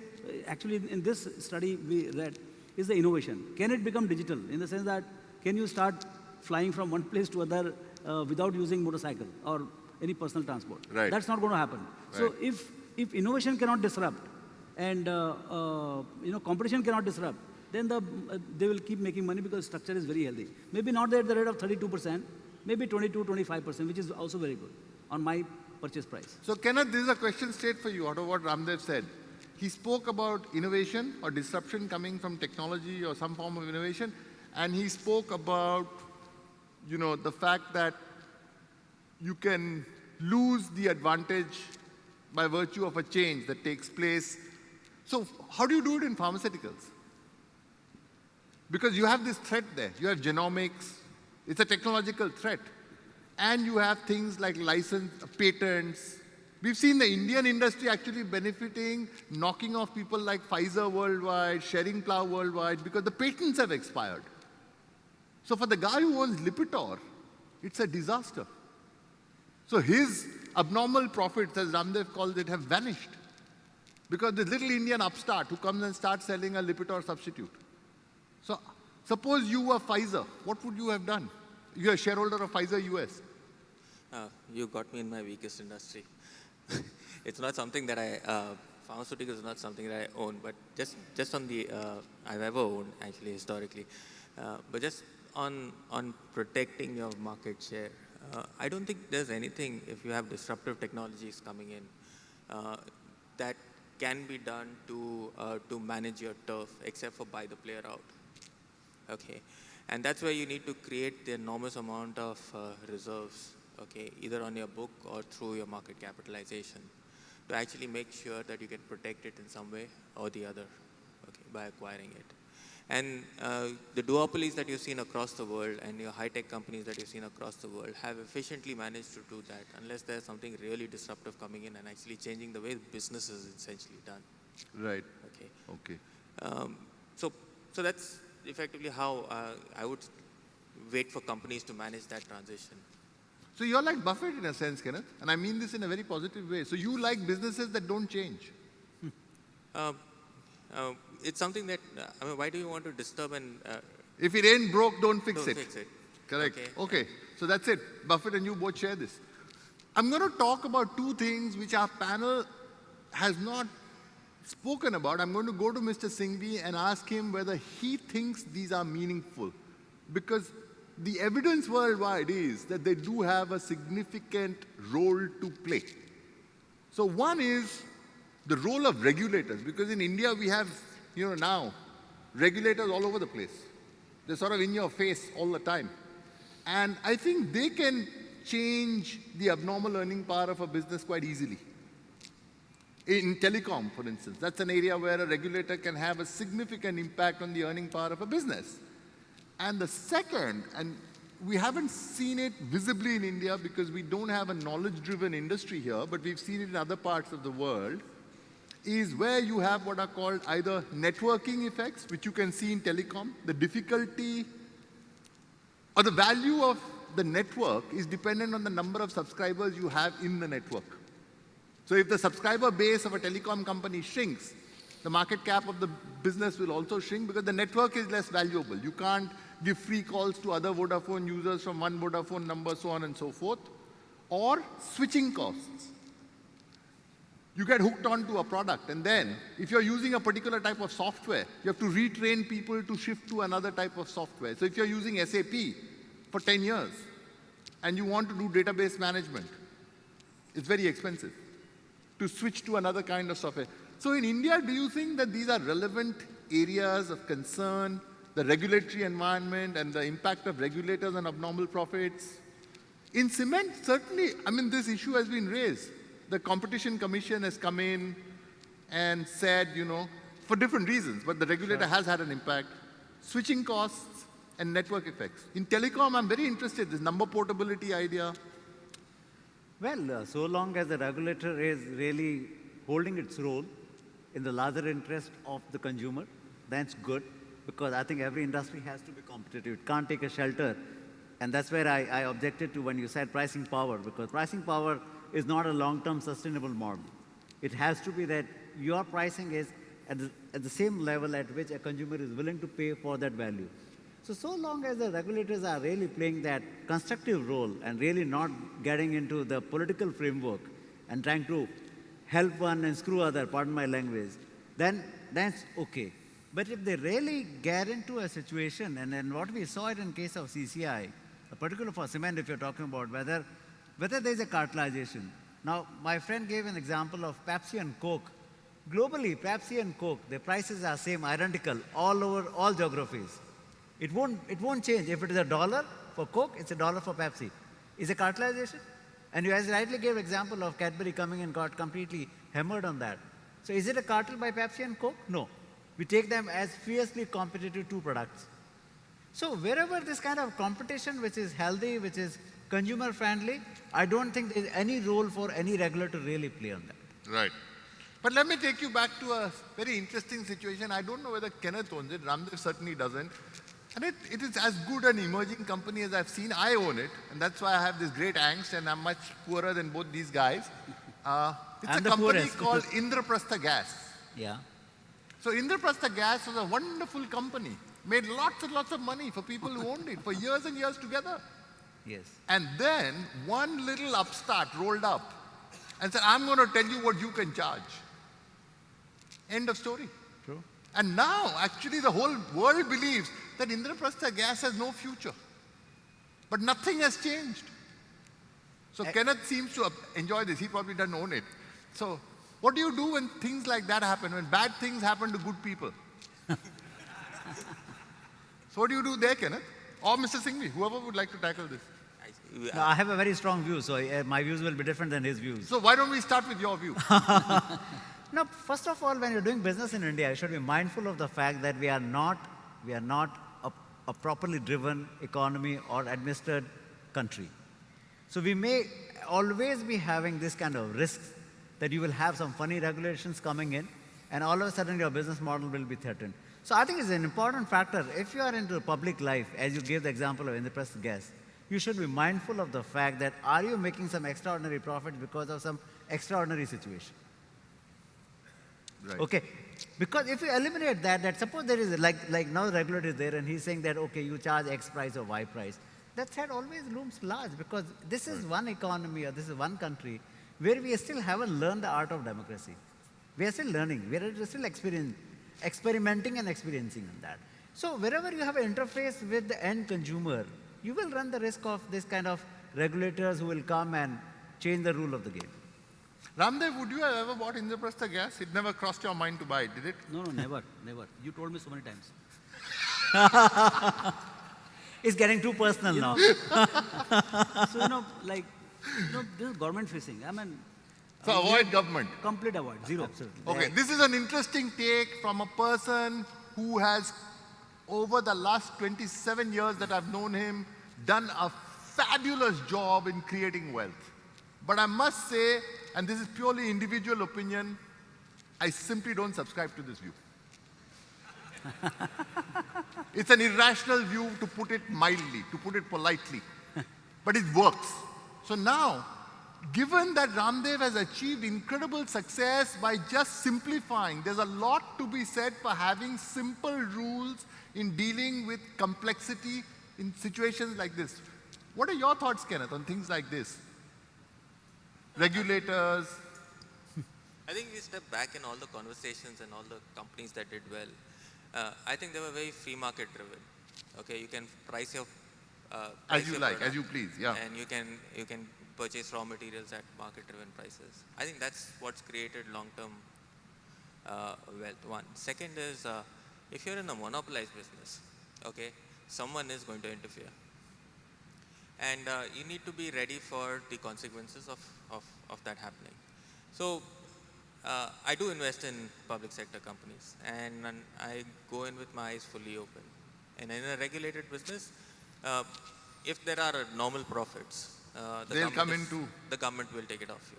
Speaker 4: actually in this study we read is the innovation. Can it become digital in the sense that can you start flying from one place to other without using motorcycle or any personal transport?
Speaker 1: Right.
Speaker 4: That's not going to happen. So
Speaker 1: Right.
Speaker 4: if innovation cannot disrupt and competition cannot disrupt, then they will keep making money because structure is very healthy. Maybe not at the rate of 32%, maybe 22, 25%, which is also very good on my purchase price.
Speaker 1: So Kenneth, this is a question straight for you out of what Ramdev said. He spoke about innovation or disruption coming from technology or some form of innovation, and he spoke about, the fact that you can lose the advantage by virtue of a change that takes place. So how do you do it in pharmaceuticals? Because you have this threat there. You have genomics. It's a technological threat. And you have things like license, patents. We've seen the Indian industry actually benefiting, knocking off people like Pfizer worldwide, Sharing Plow worldwide, because the patents have expired. So for the guy who owns Lipitor, it's a disaster. So his abnormal profits, as Ramdev called it, have vanished. Because the little Indian upstart who comes and starts selling a Lipitor substitute. So suppose you were Pfizer, what would you have done? You're a shareholder of Pfizer US.
Speaker 2: You got me in my weakest industry. It's not something that pharmaceuticals is not something that I own, but just on the, I've ever owned actually historically. But just on protecting your market share, I don't think there's anything, if you have disruptive technologies coming in, that can be done to manage your turf, except for buy the player out. Okay, and that's where you need to create the enormous amount of reserves, okay, either on your book or through your market capitalization, to actually make sure that you can protect it in some way or the other, okay, by acquiring it. And the duopolies that you've seen across the world and your high-tech companies that you've seen across the world have efficiently managed to do that, unless there's something really disruptive coming in and actually changing the way business is essentially done.
Speaker 1: Right.
Speaker 2: Okay. So that's effectively how I would wait for companies to manage that transition.
Speaker 1: So you're like Buffett in a sense, Kenneth, and I mean this in a very positive way. So you like businesses that don't change.
Speaker 2: It's something that, why do you want to disturb and...
Speaker 1: If it ain't broke, don't fix it.
Speaker 2: Fix it.
Speaker 1: Correct. Okay. So that's it. Buffett and you both share this. I'm going to talk about two things which our panel has not spoken about. I'm going to go to Mr. Singhvi and ask him whether he thinks these are meaningful. Because the evidence worldwide is that they do have a significant role to play. So one is the role of regulators, because in India we have, now regulators all over the place. They're sort of in your face all the time. And I think they can change the abnormal earning power of a business quite easily. In telecom, for instance, that's an area where a regulator can have a significant impact on the earning power of a business. And the second, and we haven't seen it visibly in India because we don't have a knowledge-driven industry here, but we've seen it in other parts of the world, is where you have what are called either networking effects, which you can see in telecom. The difficulty or the value of the network is dependent on the number of subscribers you have in the network. So if the subscriber base of a telecom company shrinks, the market cap of the business will also shrink because the network is less valuable. You can't give free calls to other Vodafone users from one Vodafone number, so on and so forth. Or switching costs. You get hooked onto a product, and then if you're using a particular type of software, you have to retrain people to shift to another type of software. So if you're using SAP for 10 years and you want to do database management, it's very expensive to switch to another kind of software. So in India, do you think that these are relevant areas of concern, the regulatory environment and the impact of regulators on abnormal profits? In cement, certainly, this issue has been raised. The Competition Commission has come in and said, for different reasons, but the regulator has had an impact. Switching costs and network effects. In telecom, I'm very interested, this number portability idea.
Speaker 3: Well, so long as the regulator is really holding its role in the larger interest of the consumer, that's good, because I think every industry has to be competitive. It can't take a shelter. And that's where I objected to when you said pricing power, because pricing power is not a long-term sustainable model. It has to be that your pricing is at the same level at which a consumer is willing to pay for that value. So long as the regulators are really playing that constructive role and really not getting into the political framework and trying to help one and screw other, pardon my language, then that's okay. But if they really get into a situation, and then what we saw it in case of CCI, particularly for cement, if you're talking about whether there's a cartelization. Now, my friend gave an example of Pepsi and Coke. Globally, Pepsi and Coke, their prices are same, identical, all over all geographies. It won't change. If it is $1 for Coke, it's $1 for Pepsi. Is it cartelization? And you guys rightly gave example of Cadbury coming and got completely hammered on that. So is it a cartel by Pepsi and Coke? No. We take them as fiercely competitive two products. So wherever this kind of competition which is healthy, which is consumer friendly, I don't think there's any role for any regulator to really play on that.
Speaker 1: Right. But let me take you back to a very interesting situation. I don't know whether Kenneth owns it. Ramdev certainly doesn't. And it is as good an emerging company as I've seen. I own it. And that's why I have this great angst, and I'm much poorer than both these guys. It's a company called Indraprastha Gas.
Speaker 3: Yeah.
Speaker 1: So Indraprastha Gas was a wonderful company. Made lots and lots of money for people who owned it for years and years together.
Speaker 3: Yes.
Speaker 1: And then one little upstart rolled up and said, I'm going to tell you what you can charge. End of story.
Speaker 3: True.
Speaker 1: And now, actually, the whole world believes that Indraprastha Gas has no future. But nothing has changed. So Kenneth seems to enjoy this. He probably doesn't own it. So what do you do when things like that happen, when bad things happen to good people? So what do you do there, Kenneth? Or Mr. Singhvi, whoever would like to tackle this.
Speaker 3: No, I have a very strong view, so my views will be different than his views.
Speaker 1: So why don't we start with your view?
Speaker 3: Now, first of all, when you're doing business in India, you should be mindful of the fact that we are not a properly driven economy or administered country. So we may always be having this kind of risks that you will have some funny regulations coming in, and all of a sudden your business model will be threatened. So I think it's an important factor. If you are into public life, as you gave the example of Indraprastha Gas, you should be mindful of the fact that are you making some extraordinary profits because of some extraordinary situation?
Speaker 1: Right.
Speaker 3: Okay, because if you eliminate that suppose there is like now the regulator is there and he's saying that okay, you charge X price or Y price, that threat always looms large because this is one economy or this is one country where we still haven't learned the art of democracy. We are still learning. We are still experimenting and experiencing on that. So wherever you have an interface with the end consumer, you will run the risk of this kind of regulators who will come and change the rule of the game.
Speaker 1: Ramdev, would you have ever bought Indraprastha Gas? It never crossed your mind to buy it, did it?
Speaker 4: No, never. You told me so many times.
Speaker 3: It's getting too personal now.
Speaker 4: So, this is government facing. I mean,
Speaker 1: So avoid government.
Speaker 4: complete avoid, zero.
Speaker 3: Absolutely.
Speaker 1: Okay, this is an interesting take from a person who has, over the last 27 years that I've known him, done a fabulous job in creating wealth. But I must say, and this is purely individual opinion, I simply don't subscribe to this view. It's an irrational view, to put it mildly, to put it politely. But it works. So now, given that Ramdev has achieved incredible success by just simplifying, there's a lot to be said for having simple rules in dealing with complexity in situations like this. What are your thoughts, Kenneth, on things like this? Regulators.
Speaker 2: I think we step back in all the conversations and all the companies that did well. I think they were very free market driven. Okay, you can price your
Speaker 1: As you like,
Speaker 2: product,
Speaker 1: as you please, yeah.
Speaker 2: and you can purchase raw materials at market driven prices. I think that's what's created long term wealth. One. Second is if you're in a monopolized business, okay, someone is going to interfere, and you need to be ready for the consequences of that happening. So I do invest in public sector companies, and I go in with my eyes fully open. And in a regulated business, if there are normal profits,
Speaker 1: They'll come into.
Speaker 2: the government will take it off you.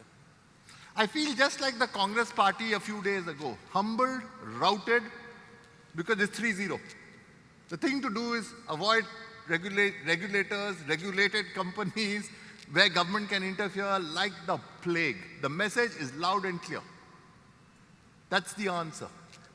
Speaker 1: I feel just like the Congress party a few days ago, humbled, routed, because it's 3-0. The thing to do is avoid regulators, regulated companies, where government can interfere like the plague. The message is loud and clear. That's the answer.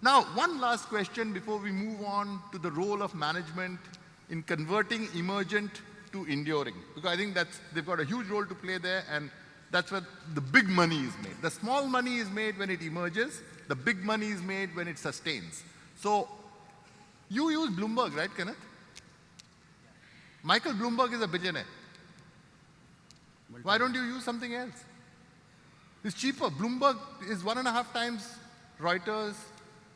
Speaker 1: Now, one last question before we move on to the role of management in converting emergent to enduring. Because I think they've got a huge role to play there, and that's where the big money is made. The small money is made when it emerges. The big money is made when it sustains. So, you use Bloomberg, right, Kenneth? Michael Bloomberg is a billionaire. Why don't you use something else? It's cheaper. Bloomberg is 1.5 times Reuters,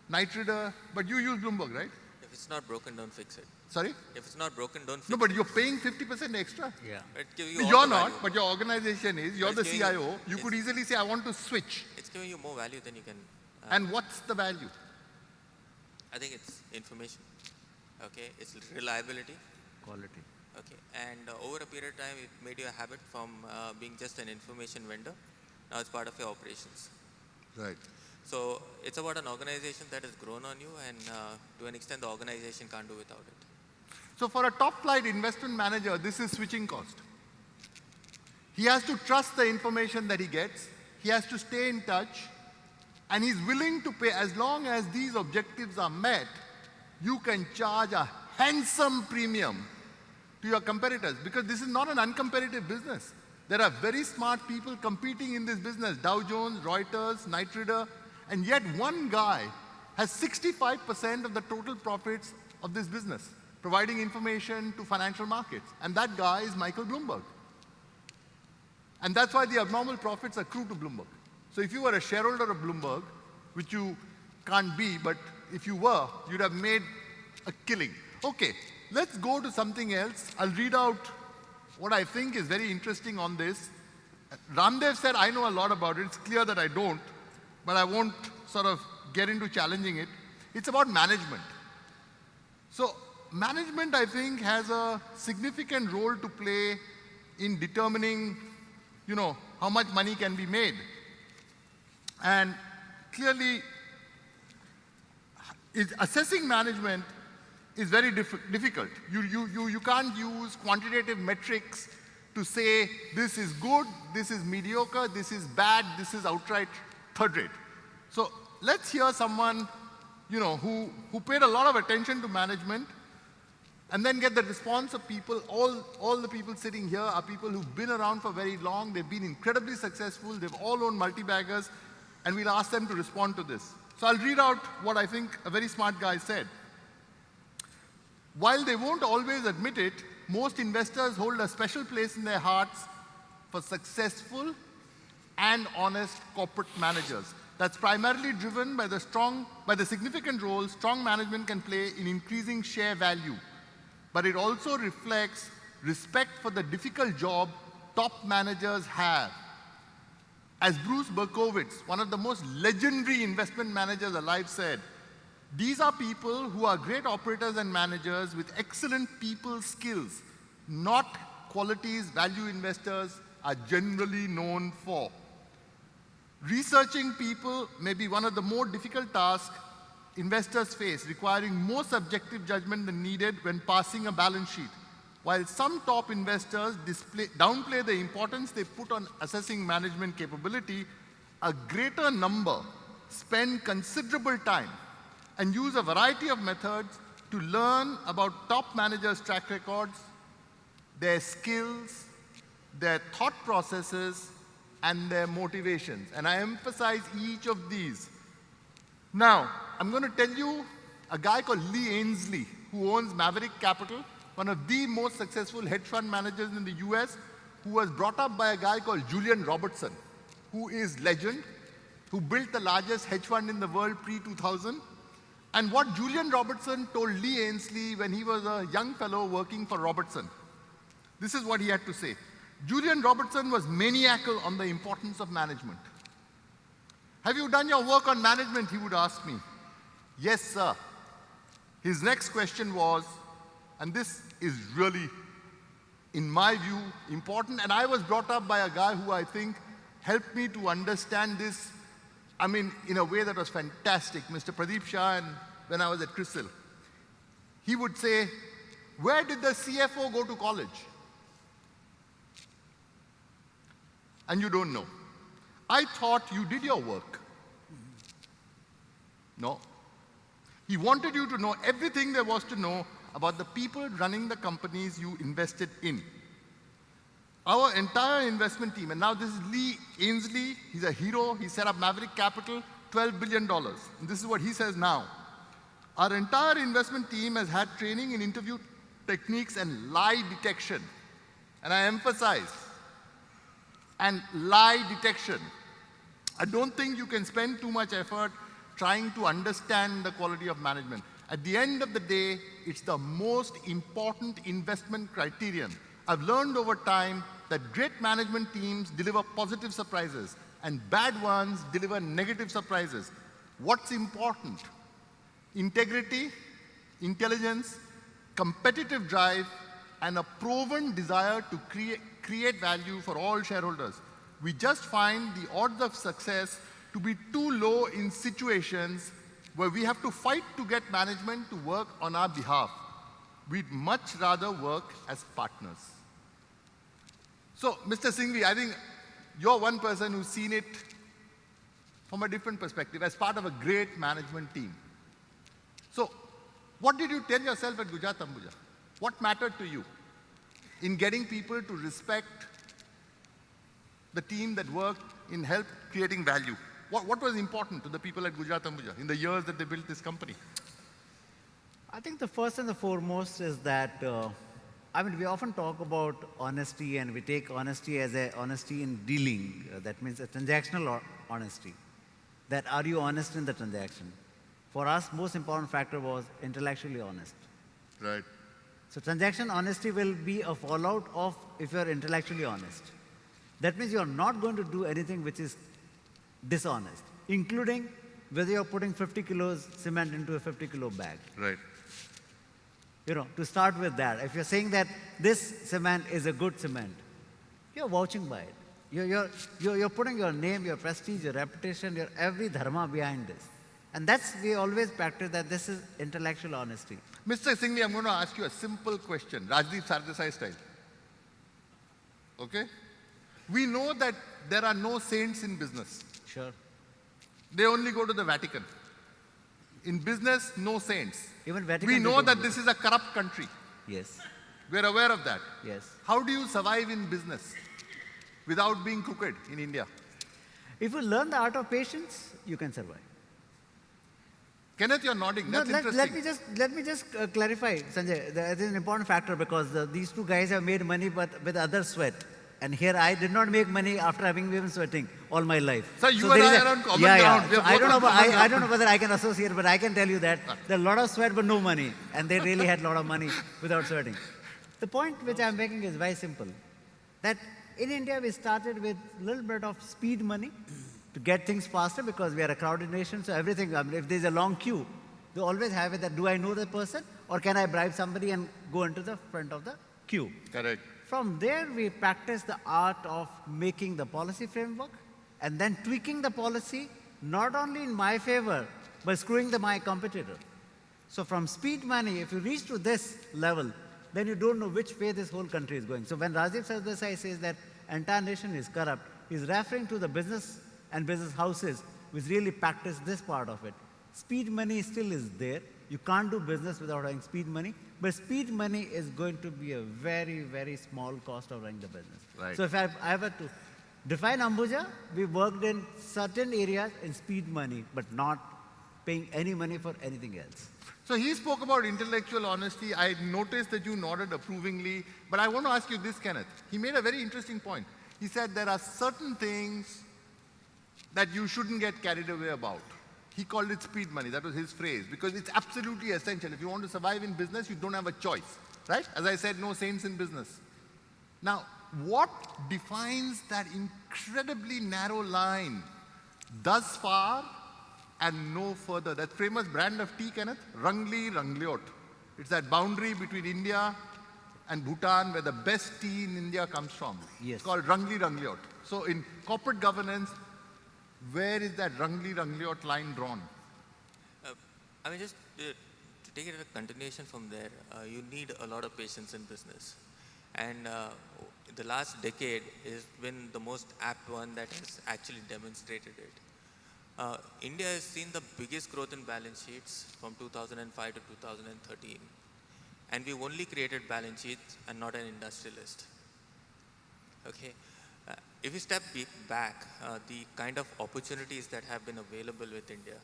Speaker 1: Knight Ridder, but you use Bloomberg, right?
Speaker 2: If it's not broken, don't fix it.
Speaker 1: Sorry?
Speaker 2: If it's not broken, don't fix it.
Speaker 1: No, but you're paying 50% extra.
Speaker 3: Yeah.
Speaker 2: It gives you all
Speaker 1: You're
Speaker 2: the
Speaker 1: not,
Speaker 2: value.
Speaker 1: but your organization is. You're
Speaker 2: It's
Speaker 1: the
Speaker 2: giving
Speaker 1: CIO. You could
Speaker 2: it's-
Speaker 1: easily say, I want to switch.
Speaker 2: It's giving you more value than you can.
Speaker 1: And what's the value?
Speaker 2: I think it's information. Okay, it's reliability.
Speaker 3: Quality.
Speaker 2: Okay, and over a period of time, it made you a habit from being just an information vendor. Now it's part of your operations.
Speaker 1: Right.
Speaker 2: So it's about an organization that has grown on you, and to an extent, the organization can't do without it.
Speaker 1: So for a top flight investment manager, this is switching cost. He has to trust the information that he gets. He has to stay in touch. And he's willing to pay, as long as these objectives are met, you can charge a handsome premium to your competitors, because this is not an uncompetitive business. There are very smart people competing in this business, Dow Jones, Reuters, Knight Ridder, and yet one guy has 65% of the total profits of this business, providing information to financial markets. And that guy is Michael Bloomberg. And that's why the abnormal profits accrue to Bloomberg. So if you were a shareholder of Bloomberg, which you can't be, but if you were, you'd have made a killing. Okay, let's go to something else. I'll read out what I think is very interesting on this. Ramdev said, I know a lot about it. It's clear that I don't, but I won't sort of get into challenging it. It's about management. So management, I think, has a significant role to play in determining, how much money can be made. And clearly, assessing management is very difficult. You can't use quantitative metrics to say this is good, this is mediocre, this is bad, this is outright third rate. So let's hear someone who paid a lot of attention to management, and then get the response of people. All the people sitting here are people who've been around for very long. They've been incredibly successful. They've all owned multi-baggers, and we'll ask them to respond to this. So I'll read out what I think a very smart guy said. While they won't always admit it, most investors hold a special place in their hearts for successful and honest corporate managers. That's primarily driven by the significant role strong management can play in increasing share value. But it also reflects respect for the difficult job top managers have. As Bruce Berkowitz, one of the most legendary investment managers alive, said, these are people who are great operators and managers with excellent people skills, not qualities value investors are generally known for. Researching people may be one of the more difficult tasks investors face, requiring more subjective judgment than needed when passing a balance sheet. While some top investors downplay the importance they put on assessing management capability, a greater number spend considerable time and use a variety of methods to learn about top managers' track records, their skills, their thought processes, and their motivations. And I emphasize each of these. Now, I'm going to tell you a guy called Lee Ainsley, who owns Maverick Capital, one of the most successful hedge fund managers in the US, who was brought up by a guy called Julian Robertson, who is legend, who built the largest hedge fund in the world pre-2000. And what Julian Robertson told Lee Ainsley when he was a young fellow working for Robertson, this is what he had to say. Julian Robertson was maniacal on the importance of management. Have you done your work on management, he would ask me. Yes, sir. His next question was, And this is really, in my view, important. And I was brought up by a guy who I think helped me to understand this, I mean, in a way that was fantastic, Mr. Pradeep Shah, and when I was at Crystal. He would say, where did the CFO go to college? And you don't know. I thought you did your work. No. He wanted you to know everything there was to know about the people running the companies you invested in. Our entire investment team, and now this is Lee Ainsley, he's a hero, he set up Maverick Capital, $12 billion. And this is what he says now. Our entire investment team has had training in interview techniques and lie detection. And I emphasize, and lie detection. I don't think you can spend too much effort trying to understand the quality of management. At the end of the day, it's the most important investment criterion. I've learned over time that great management teams deliver positive surprises and bad ones deliver negative surprises. What's important? Integrity, intelligence, competitive drive, and a proven desire to create value for all shareholders. We just find the odds of success to be too low in situations where we have to fight to get management to work on our behalf. We'd much rather work as partners. So, Mr. Singhvi, I think you're one person who's seen it from a different perspective, as part of a great management team. So, what did you tell yourself at Gujarat Ambuja? What mattered to you in getting people to respect the team that worked in help creating value? What was important to the people at Gujarat Ambuja in the years that they built this company?
Speaker 3: I think the first and the foremost is that, I mean, we often talk about honesty and we take honesty as a honesty in dealing. That means a transactional honesty. That are you honest in the transaction? For us, most important factor was intellectually honest.
Speaker 1: Right.
Speaker 3: So transaction honesty will be a fallout of if you're intellectually honest. That means you're not going to do anything which is dishonest, including whether you're putting 50 kilos cement into a 50-kilo bag.
Speaker 1: Right.
Speaker 3: You know, to start with that, if you're saying that this cement is a good cement, you're vouching by it. You're putting your name, your prestige, your reputation, your every dharma behind this. And that's, we always practice that this is intellectual honesty.
Speaker 1: Mr. Singhvi, I'm going to ask you a simple question, Rajdeep Sardesai style. Okay? We know that there are no saints in business.
Speaker 3: Sure.
Speaker 1: They only go to the Vatican. In business, no saints.
Speaker 3: Even Vatican.
Speaker 1: We know that this is a corrupt country.
Speaker 3: Yes.
Speaker 1: We're aware of that.
Speaker 3: Yes.
Speaker 1: How do you survive in business without being crooked in India?
Speaker 3: If you learn the art of patience, you can survive.
Speaker 1: Kenneth, you're nodding. That's interesting.
Speaker 3: Let me just clarify, Sanjay. That is an important factor because these two guys have made money but with other sweat. And here I did not make money after having been sweating all my life.
Speaker 1: So you and I are on common ground.
Speaker 3: So I don't know whether I can associate, but I can tell you that there are a lot of sweat but no money. And they really had a lot of money without sweating. The point which I'm making is very simple. That in India we started with a little bit of speed money to get things faster because we are a crowded nation. So everything, I mean, if there's a long queue, they always have it that do I know the person or can I bribe somebody and go into the front of the queue?
Speaker 1: Correct.
Speaker 3: From there, we practice the art of making the policy framework and then tweaking the policy, not only in my favor, but screwing my competitor. So from speed money, if you reach to this level, then you don't know which way this whole country is going. So when Rajiv Sardesai says that entire nation is corrupt, he's referring to the business and business houses which really practice this part of it. Speed money still is there. You can't do business without having speed money. But speed money is going to be a very, very small cost of running the business.
Speaker 1: Right.
Speaker 3: So if I were to define Ambuja, we worked in certain areas in speed money, but not paying any money for anything else.
Speaker 1: So he spoke about intellectual honesty. I noticed that you nodded approvingly. But I want to ask you this, Kenneth. He made a very interesting point. He said there are certain things that you shouldn't get carried away about. He called it speed money. That was his phrase. Because it's absolutely essential. If you want to survive in business, you don't have a choice. Right? As I said, no saints in business. Now, what defines that incredibly narrow line? Thus far and no further. That famous brand of tea, Kenneth? Rangli Rangliot. It's that boundary between India and Bhutan where the best tea in India comes from.
Speaker 3: Yes.
Speaker 1: It's called Rangli Rangliot. So in corporate governance, where is that Rangli Rangliot line drawn?
Speaker 2: I mean, just to take it as a continuation from there, you need a lot of patience in business. And the last decade has been the most apt one that has actually demonstrated it. India has seen the biggest growth in balance sheets from 2005 to 2013. And we've only created balance sheets and not an industrialist. Okay. If you step back, the kind of opportunities that have been available with India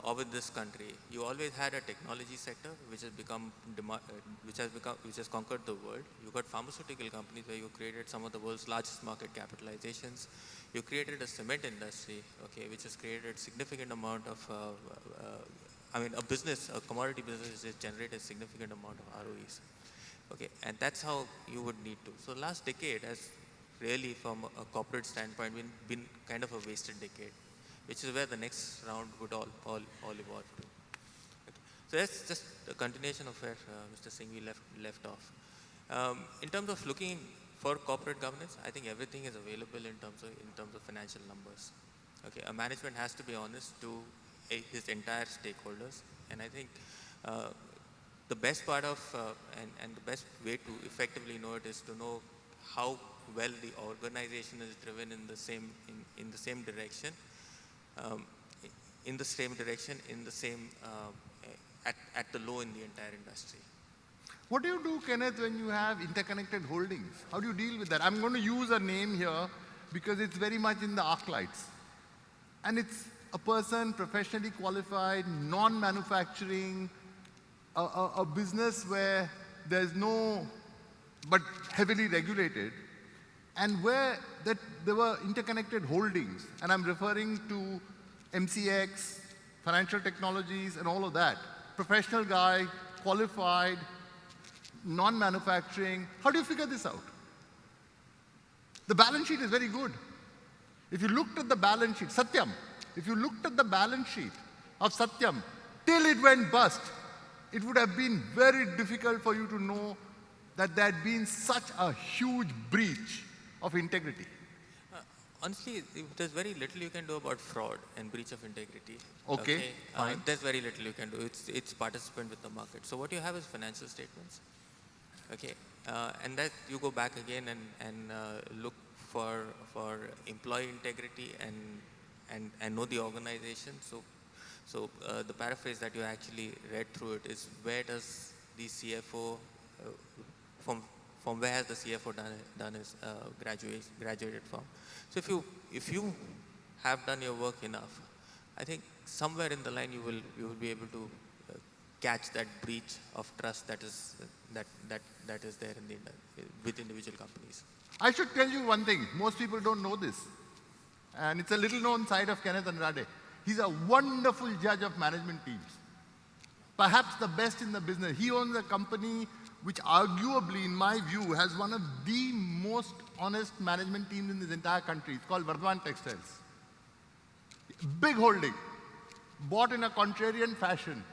Speaker 2: or with this country, you always had a technology sector which has which has conquered the world. You got pharmaceutical companies where you created some of the world's largest market capitalizations. You created a cement industry, okay, which has created significant amount of a commodity business has generated a significant amount of ROEs. Okay, and that's how you would need to. So last decade has really, from a corporate standpoint, been kind of a wasted decade, which is where the next round would all evolve to. Okay. So that's just a continuation of where Mr. Singhvi left off. In terms of looking for corporate governance, I think everything is available in terms of financial numbers. Okay, a management has to be honest to his entire stakeholders, and I think the best part of and the best way to effectively know it is to know how well the organization is driven in the same direction, at the low in the entire industry.
Speaker 1: What do you do, Kenneth, when you have interconnected holdings? How do you deal with that? I'm going to use a name here because it's very much in the arc lights. And it's a person professionally qualified, non-manufacturing, a business where there's no, but heavily regulated, and where there were interconnected holdings. And I'm referring to MCX, financial technologies, and all of that. Professional guy, qualified, non-manufacturing. How do you figure this out? The balance sheet is very good. If you looked at the balance sheet, Satyam, if you looked at the balance sheet of Satyam till it went bust, it would have been very difficult for you to know that there had been such a huge breach of integrity.
Speaker 2: Honestly, there's very little you can do about fraud and breach of integrity.
Speaker 1: Okay, fine.
Speaker 2: There's very little you can do. It's participant with the market. So what you have is financial statements. Okay, and that you go back again and look for employee integrity and know the organization. So the paraphrase that you actually read through it is, where does the CFO from where has the CFO done his graduated from? So if you have done your work enough, I think somewhere in the line you will be able to catch that breach of trust that is there with individual companies.
Speaker 1: I should tell you one thing. Most people don't know this. And it's a little known side of Kenneth Andrade. He's a wonderful judge of management teams. Perhaps the best in the business. He owns a company which arguably, in my view, has one of the most honest management teams in this entire country. It's called Vardhan Textiles. Big holding. Bought in a contrarian fashion.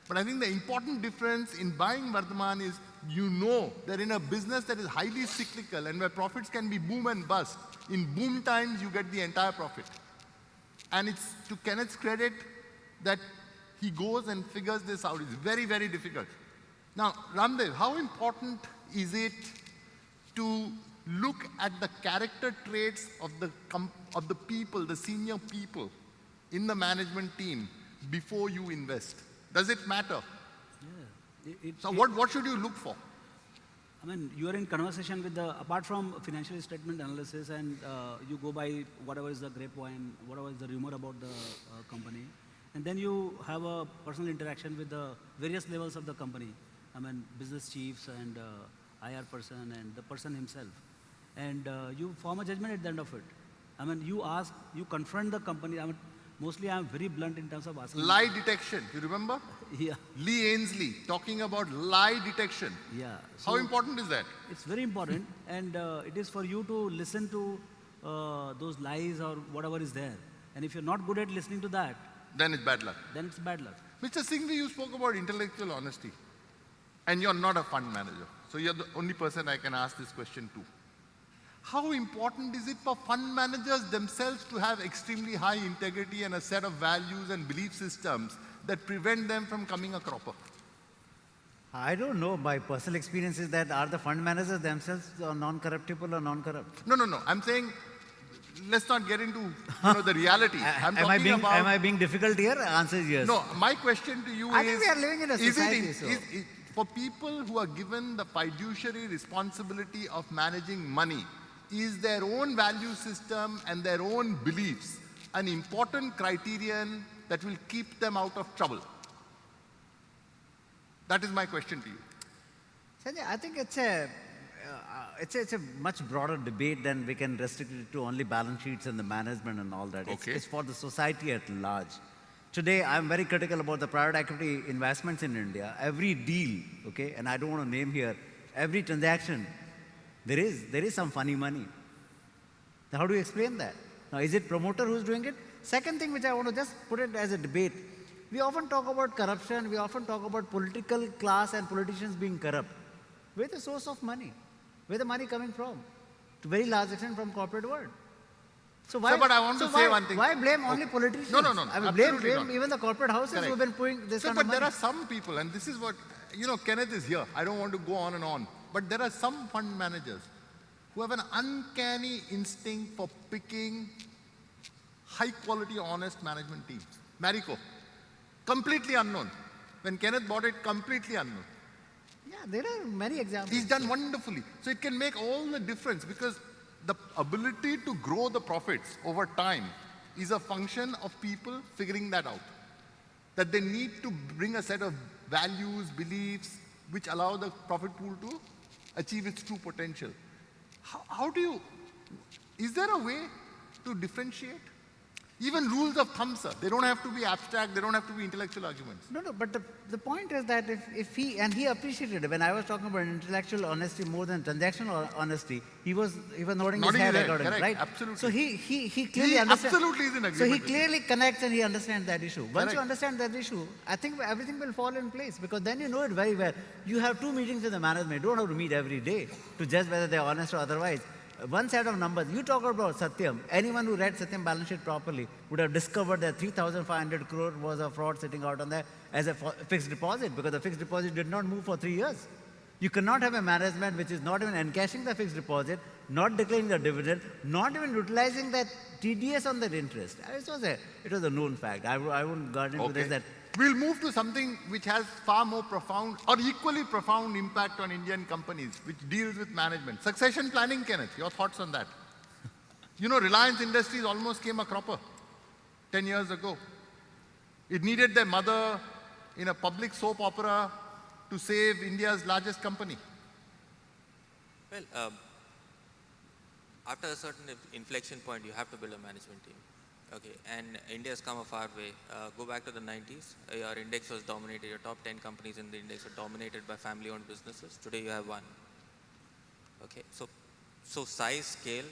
Speaker 1: But I think the important difference in buying Vardhan is, you know, they're in a business that is highly cyclical and where profits can be boom and bust. In boom times, you get the entire profit. And it's to Kenneth's credit that he goes and figures this out. It's very, very difficult. Now, Ramdev, how important is it to look at the character traits of the people, the senior people in the management team before you invest? Does it matter?
Speaker 4: Yeah.
Speaker 1: So what should you look for?
Speaker 4: I mean, you are in conversation with apart from financial statement analysis, and you go by whatever is the grapevine, whatever is the rumor about the company, and then you have a personal interaction with the various levels of the company. I mean, business chiefs and IR person and the person himself. And you form a judgment at the end of it. I mean, you confront the company. I mean, mostly I'm very blunt in terms of asking.
Speaker 1: Lie detection, you remember?
Speaker 4: Yeah.
Speaker 1: Lee Ainsley talking about lie detection.
Speaker 4: Yeah.
Speaker 1: How important is that?
Speaker 4: It's very important, and it is for you to listen to those lies or whatever is there. And if you're not good at listening to that,
Speaker 1: Then it's bad luck.
Speaker 4: then it's bad luck.
Speaker 1: Mr. Singhvi, you spoke about intellectual honesty. and you're not a fund manager. So you're the only person I can ask this question to. How important is it for fund managers themselves to have extremely high integrity and a set of values and belief systems that prevent them from coming a cropper?
Speaker 3: I don't know. My personal experience is that are the fund managers themselves non-corruptible or non-corrupt?
Speaker 1: No, no, no. I'm saying, let's not get into the reality. I'm talking about.
Speaker 3: Am I being difficult here? Answer is yes.
Speaker 1: No, my question to you
Speaker 3: I
Speaker 1: is.
Speaker 3: think we are living in a society.
Speaker 1: For people who are given the fiduciary responsibility of managing money, is their own value system and their own beliefs an important criterion that will keep them out of trouble? That is my question to you.
Speaker 3: Sanjay, I think it's a much broader debate than we can restrict it to only balance sheets and the management and all that.
Speaker 1: Okay.
Speaker 3: It's for the society at large. Today, I'm very critical about the private equity investments in India. Every deal, okay, and I don't want to name here, every transaction, there is some funny money. Now, how do you explain that? Now, is it promoter who's doing it? Second thing which I want to just put it as a debate, we often talk about corruption, we often talk about political class and politicians being corrupt. Where's the source of money? Where's the money coming from? To very large extent from corporate world. So why?
Speaker 1: But I want to say one thing.
Speaker 3: Why blame only politicians?
Speaker 1: No.
Speaker 3: I mean,
Speaker 1: Absolutely
Speaker 3: blame
Speaker 1: not.
Speaker 3: even the corporate houses
Speaker 1: Correct.
Speaker 3: who've been putting this kind
Speaker 1: But
Speaker 3: of money.
Speaker 1: there are some people, and this is what, Kenneth is here. I don't want to go on and on. But there are some fund managers who have an uncanny instinct for picking high-quality, honest management teams. Marico, completely unknown. When Kenneth bought it, completely unknown.
Speaker 3: Yeah, there are many examples.
Speaker 1: He's done wonderfully. So it can make all the difference because the ability to grow the profits over time is a function of people figuring that out. That they need to bring a set of values, beliefs, which allow the profit pool to achieve its true potential. Is there a way to differentiate? Even rules of thumb, sir. They don't have to be abstract, they don't have to be intellectual arguments.
Speaker 3: No, but the point is that if he appreciated it, when I was talking about intellectual honesty more than transactional honesty, he was nodding his head accordingly,
Speaker 1: correct,
Speaker 3: right?
Speaker 1: absolutely.
Speaker 3: So he clearly understands.
Speaker 1: Absolutely is in agreement.
Speaker 3: So he
Speaker 1: with you.
Speaker 3: clearly connects and he understands that issue. Once
Speaker 1: Correct.
Speaker 3: you understand that issue, I think everything will fall in place because then you know it very well. You have 2 meetings with the management. You don't have to meet every day to judge whether they're honest or otherwise. One set of numbers. You talk about Satyam. Anyone who read Satyam balance sheet properly would have discovered that 3,500 crore was a fraud sitting out on there as a fixed deposit because the fixed deposit did not move for 3 years. You cannot have a management which is not even encashing the fixed deposit, not declaring the dividend, not even utilizing that TDS on that interest. It was a known fact. I wouldn't guard into this that.
Speaker 1: We'll move to something which has far more profound or equally profound impact on Indian companies, which deals with management. Succession planning, Kenneth, your thoughts on that? Reliance Industries almost came a cropper 10 years ago. It needed their mother in a public soap opera to save India's largest company.
Speaker 2: Well, after a certain inflection point, you have to build a management team. Okay, and India's come a far way. Go back to the 90s, your index was dominated, your top 10 companies in the index were dominated by family-owned businesses. Today you have one. Okay, so size, scale,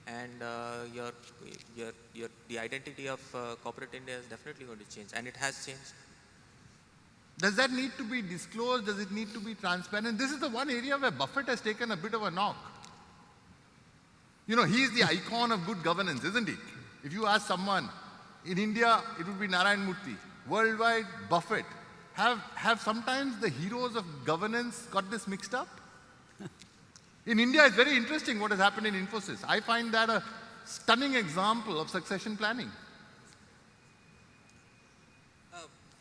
Speaker 2: and the identity of corporate India is definitely going to change, and it has changed.
Speaker 1: Does that need to be disclosed? Does it need to be transparent? This is the one area where Buffett has taken a bit of a knock. He's the icon of good governance, isn't he? If you ask someone, in India, it would be Narayan Murthy. Worldwide, Buffett. Have sometimes the heroes of governance got this mixed up? In India, it's very interesting what has happened in Infosys. I find that a stunning example of succession planning.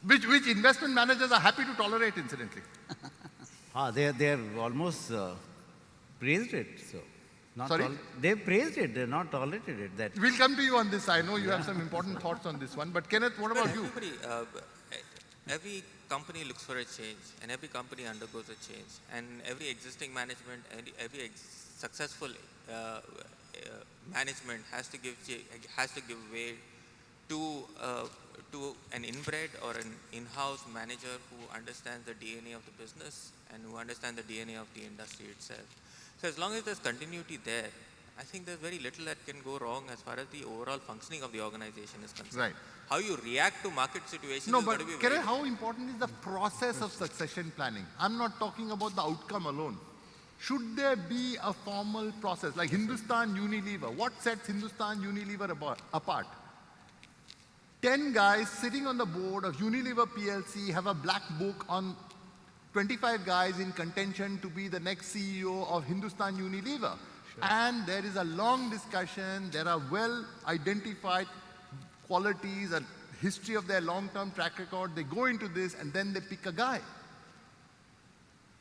Speaker 1: Which investment managers are happy to tolerate, incidentally.
Speaker 3: They have almost praised it. So.
Speaker 1: Sorry?
Speaker 3: They've praised it, they've not tolerated it. That
Speaker 1: We'll come to you on this. I know you have some important thoughts on this one. But Kenneth, what about you?
Speaker 2: Every company looks for a change, and every company undergoes a change. And every existing management, every successful management has to give way to an inbred or an in-house manager who understands the DNA of the business and who understands the DNA of the industry itself. So as long as there's continuity there, I think there's very little that can go wrong as far as the overall functioning of the organization is concerned.
Speaker 1: Right.
Speaker 2: How you react to market situations
Speaker 1: No,
Speaker 2: is
Speaker 1: but
Speaker 2: going to be
Speaker 1: Kiran, how important is the process of succession planning? I'm not talking about the outcome alone. Should there be a formal process like Hindustan Unilever? What sets Hindustan Unilever apart? 10 guys sitting on the board of Unilever PLC have a black book on 25 guys in contention to be the next CEO of Hindustan Unilever. Sure. And there is a long discussion, there are well identified qualities and history of their long-term track record. They go into this and then they pick a guy.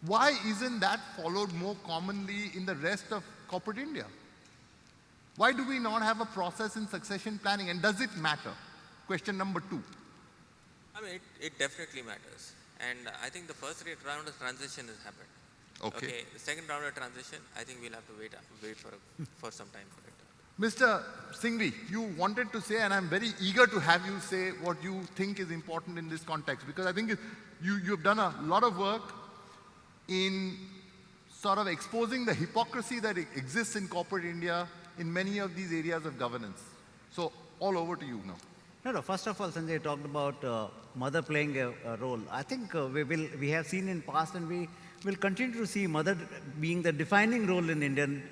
Speaker 1: Why isn't that followed more commonly in the rest of corporate India? Why do we not have a process in succession planning, and does it matter? Question number 2.
Speaker 2: I mean, it definitely matters. And I think the first round of transition has happened.
Speaker 1: Okay.
Speaker 2: The second round of transition, I think we'll have to wait for some time for it.
Speaker 1: Mr. Singhvi, you wanted to say, and I'm very eager to have you say what you think is important in this context, because I think you've done a lot of work in sort of exposing the hypocrisy that exists in corporate India in many of these areas of governance. So, all over to you now.
Speaker 3: No. First of all, Sanjay talked about mother playing a role. I think we have seen in past, and we will continue to see mother being the defining role in Indian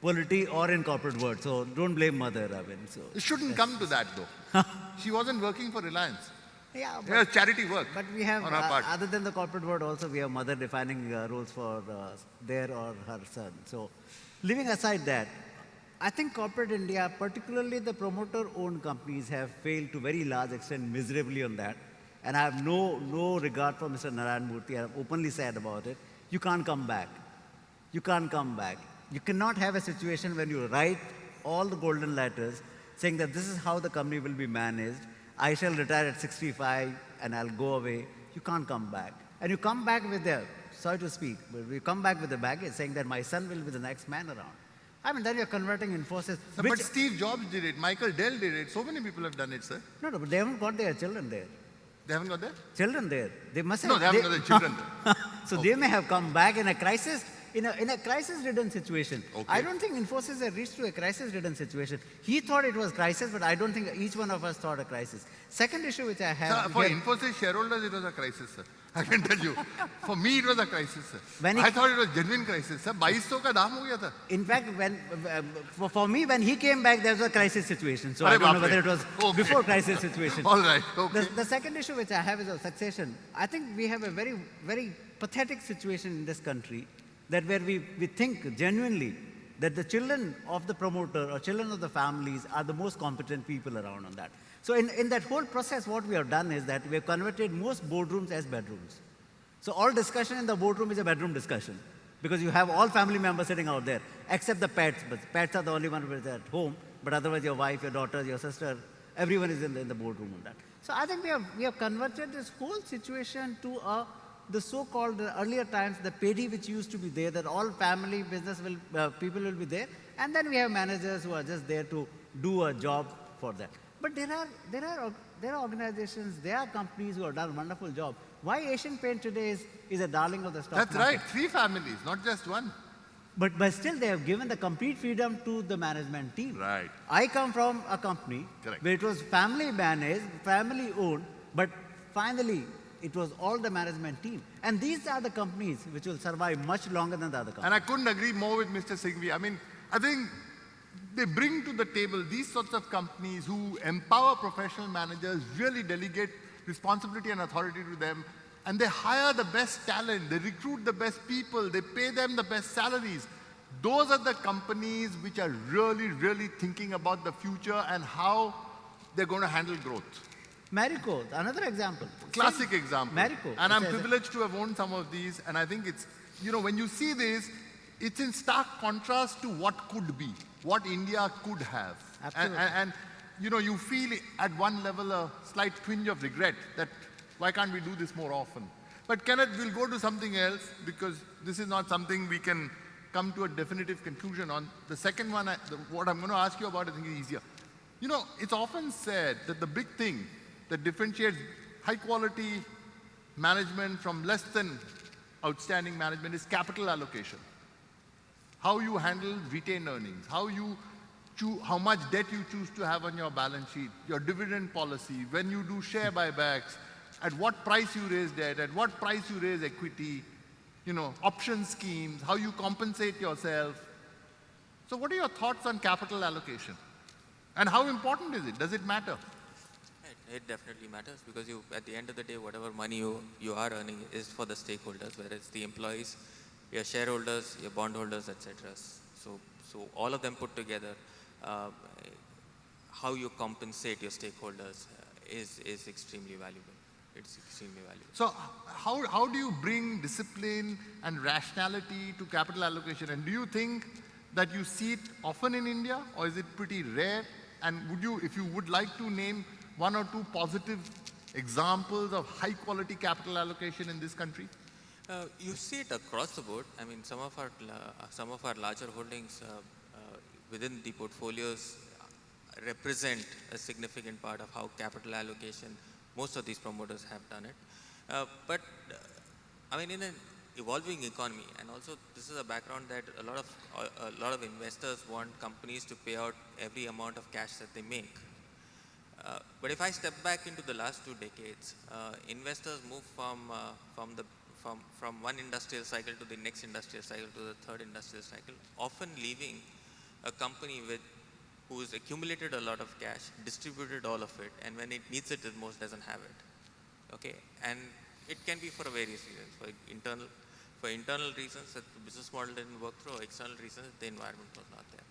Speaker 3: polity or in corporate world. So don't blame mother. I mean, so
Speaker 1: It shouldn't come to that though. She wasn't working for Reliance.
Speaker 3: yeah,
Speaker 1: It was charity work.
Speaker 3: but we have
Speaker 1: on our part.
Speaker 3: other than the corporate world, also we have mother defining roles for their or her son. So, leaving aside that, I think corporate India, particularly the promoter-owned companies, have failed to very large extent miserably on that. And I have no regard for Mr. Narayan Murthy. I have openly said about it. You can't come back. You can't come back. You cannot have a situation when you write all the golden letters saying that this is how the company will be managed. I shall retire at 65 and I'll go away. You can't come back. And you come back with the, sorry to speak, but you come back with the baggage saying that my son will be the next man around. I mean, then you're converting Infosys.
Speaker 1: No, but Steve Jobs did it. Michael Dell did it. So many people have done it, sir.
Speaker 3: No, but they haven't got their children there.
Speaker 1: They haven't got that?
Speaker 3: Children there. They must have.
Speaker 1: No, they haven't got their children.
Speaker 3: So they may have come back in a crisis, in a crisis-ridden situation.
Speaker 1: Okay.
Speaker 3: I don't think Infosys had reached to a crisis-ridden situation. He thought it was crisis, but I don't think each one of us thought a crisis. Second issue which I have...
Speaker 1: Sir, for Infosys shareholders, it was a crisis, sir. I can tell you. For me, it was a crisis, sir. I thought it was genuine crisis, sir. 2200 ka daam ho gaya tha.
Speaker 3: In fact, for me, when he came back, there was a crisis situation. So I don't know whether it was before crisis situation.
Speaker 1: All right, okay.
Speaker 3: The second issue which I have is of succession. I think we have a very, very pathetic situation in this country that where we think genuinely that the children of the promoter or children of the families are the most competent people around on that. So in that whole process, what we have done is that we have converted most boardrooms as bedrooms. So all discussion in the boardroom is a bedroom discussion because you have all family members sitting out there, except the pets. But pets are the only one who is at home. But otherwise, your wife, your daughter, your sister, everyone is in the boardroom on that. So I think we have converted this whole situation to the so-called earlier times, the pedi which used to be there, that all family business people will be there, and then we have managers who are just there to do a job for that. But there are organizations, there are companies who have done a wonderful job. Why Asian Paint today is a darling of the stock
Speaker 1: That's
Speaker 3: market?
Speaker 1: right. 3 families, not just one.
Speaker 3: But still, they have given the complete freedom to the management team.
Speaker 1: Right.
Speaker 3: I come from a company where it was family managed, family owned, but finally, it was all the management team. And these are the companies which will survive much longer than the other companies.
Speaker 1: And I couldn't agree more with Mr. Singhvi. I mean, I think they bring to the table these sorts of companies who empower professional managers, really delegate responsibility and authority to them, and they hire the best talent, they recruit the best people, they pay them the best salaries. Those are the companies which are really, really thinking about the future and how they're going to handle growth.
Speaker 3: Marico, another example.
Speaker 1: Classic example.
Speaker 3: Marico.
Speaker 1: And I'm privileged to have owned some of these, and I think it's, when you see this, it's in stark contrast to what could be, what India could have.
Speaker 3: Absolutely.
Speaker 1: And you feel at one level a slight twinge of regret that why can't we do this more often? But Kenneth, we'll go to something else because this is not something we can come to a definitive conclusion on. The second one, what I'm going to ask you about, I think is easier. It's often said that the big thing that differentiates high quality management from less than outstanding management is capital allocation. how you handle retained earnings, how much debt you choose to have on your balance sheet, your dividend policy, when you do share buybacks, at what price you raise debt, at what price you raise equity, option schemes, how you compensate yourself. So what are your thoughts on capital allocation? And how important is it? Does it matter?
Speaker 2: It definitely matters because at the end of the day, whatever money you are earning is for the stakeholders, whether it's the employees, your shareholders, your bondholders, etc. So all of them put together, uh, how you compensate your stakeholders is extremely valuable. It's extremely valuable.
Speaker 1: So how do you bring discipline and rationality to capital allocation? And do you think that you see it often in India, or is it pretty rare? And if you would like to name one or two positive examples of high quality capital allocation in this country?
Speaker 2: You see it across the board. I mean, some of our larger holdings within the portfolios represent a significant part of how capital allocation, most of these promoters have done it. But I mean, in an evolving economy, and also this is a background that a lot of investors want companies to pay out every amount of cash that they make. But if I step back into the last 2 decades, investors move from one industrial cycle to the next industrial cycle to the third industrial cycle, often leaving a company who's accumulated a lot of cash, distributed all of it, and when it needs it the most, doesn't have it. Okay, and it can be for various reasons. For internal reasons that the business model didn't work through, or external reasons the environment was not there.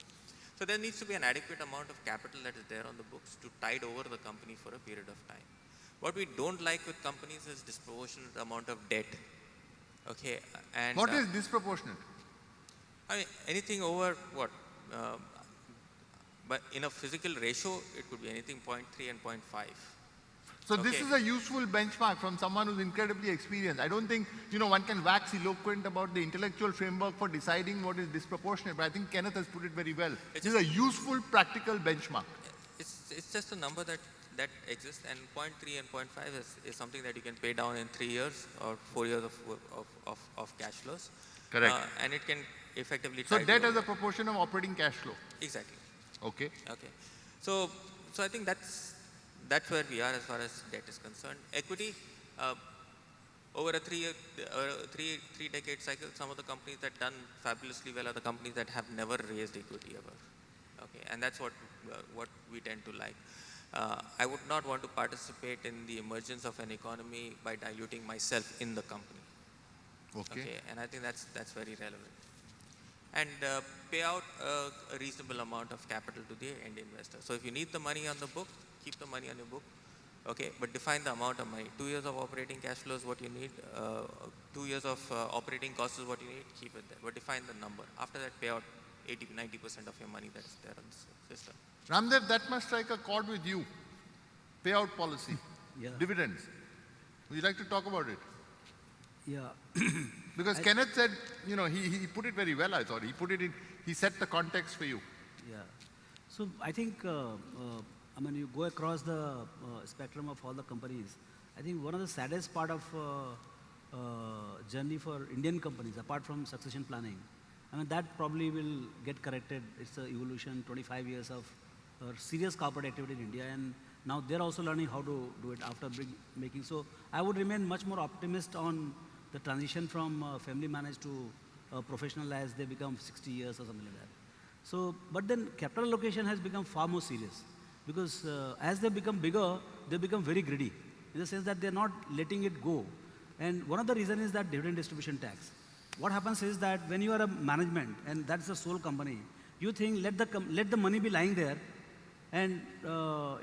Speaker 2: So there needs to be an adequate amount of capital that is there on the books to tide over the company for a period of time. What we don't like with companies is disproportionate amount of debt. Okay, and
Speaker 1: what is disproportionate?
Speaker 2: I mean, anything over what? But in a physical ratio, it could be anything 0.3 and 0.5.
Speaker 1: So this is a useful benchmark from someone who's incredibly experienced. I don't think, one can wax eloquent about the intellectual framework for deciding what is disproportionate, but I think Kenneth has put it very well. This is a useful, practical benchmark.
Speaker 2: It's just a number that exists, and 0.3 and 0.5 is something that you can pay down in 3 years or 4 years of cash flows.
Speaker 1: Correct.
Speaker 2: And it can effectively...
Speaker 1: So debt as a proportion of operating cash flow.
Speaker 2: Exactly.
Speaker 1: Okay.
Speaker 2: Okay. So I think that's where we are as far as debt is concerned. Equity, over a three-decade cycle, some of the companies that done fabulously well are the companies that have never raised equity ever. Okay, and that's what we tend to like. I would not want to participate in the emergence of an economy by diluting myself in the company. Okay, and I think that's very relevant. And pay out a reasonable amount of capital to the end investor. So if you need the money on the book, keep the money on your book. Okay, but define the amount of money. 2 years of operating cash flow is what you need. 2 years of operating costs is what you need. Keep it there, but define the number. After that, pay out 80-90% of your money that is there on the system.
Speaker 1: Ramdev, that must strike a chord with you. Payout policy, dividends. Would you like to talk about it?
Speaker 4: Yeah.
Speaker 1: Because Kenneth said, he put it very well, I thought. He set the context for you.
Speaker 4: Yeah. So I think, you go across the spectrum of all the companies. I think one of the saddest part of journey for Indian companies, apart from succession planning, that probably will get corrected. It's an evolution, 25 years of serious corporate activity in India, and now they're also learning how to do it after making. So I would remain much more optimist on the transition from family managed to professional as they become 60 years or something like that. So, but then capital allocation has become far more serious because as they become bigger, they become very greedy in the sense that they're not letting it go. And one of the reasons is that dividend distribution tax. What happens is that when you are a management and that's the sole company, you think let the money be lying there and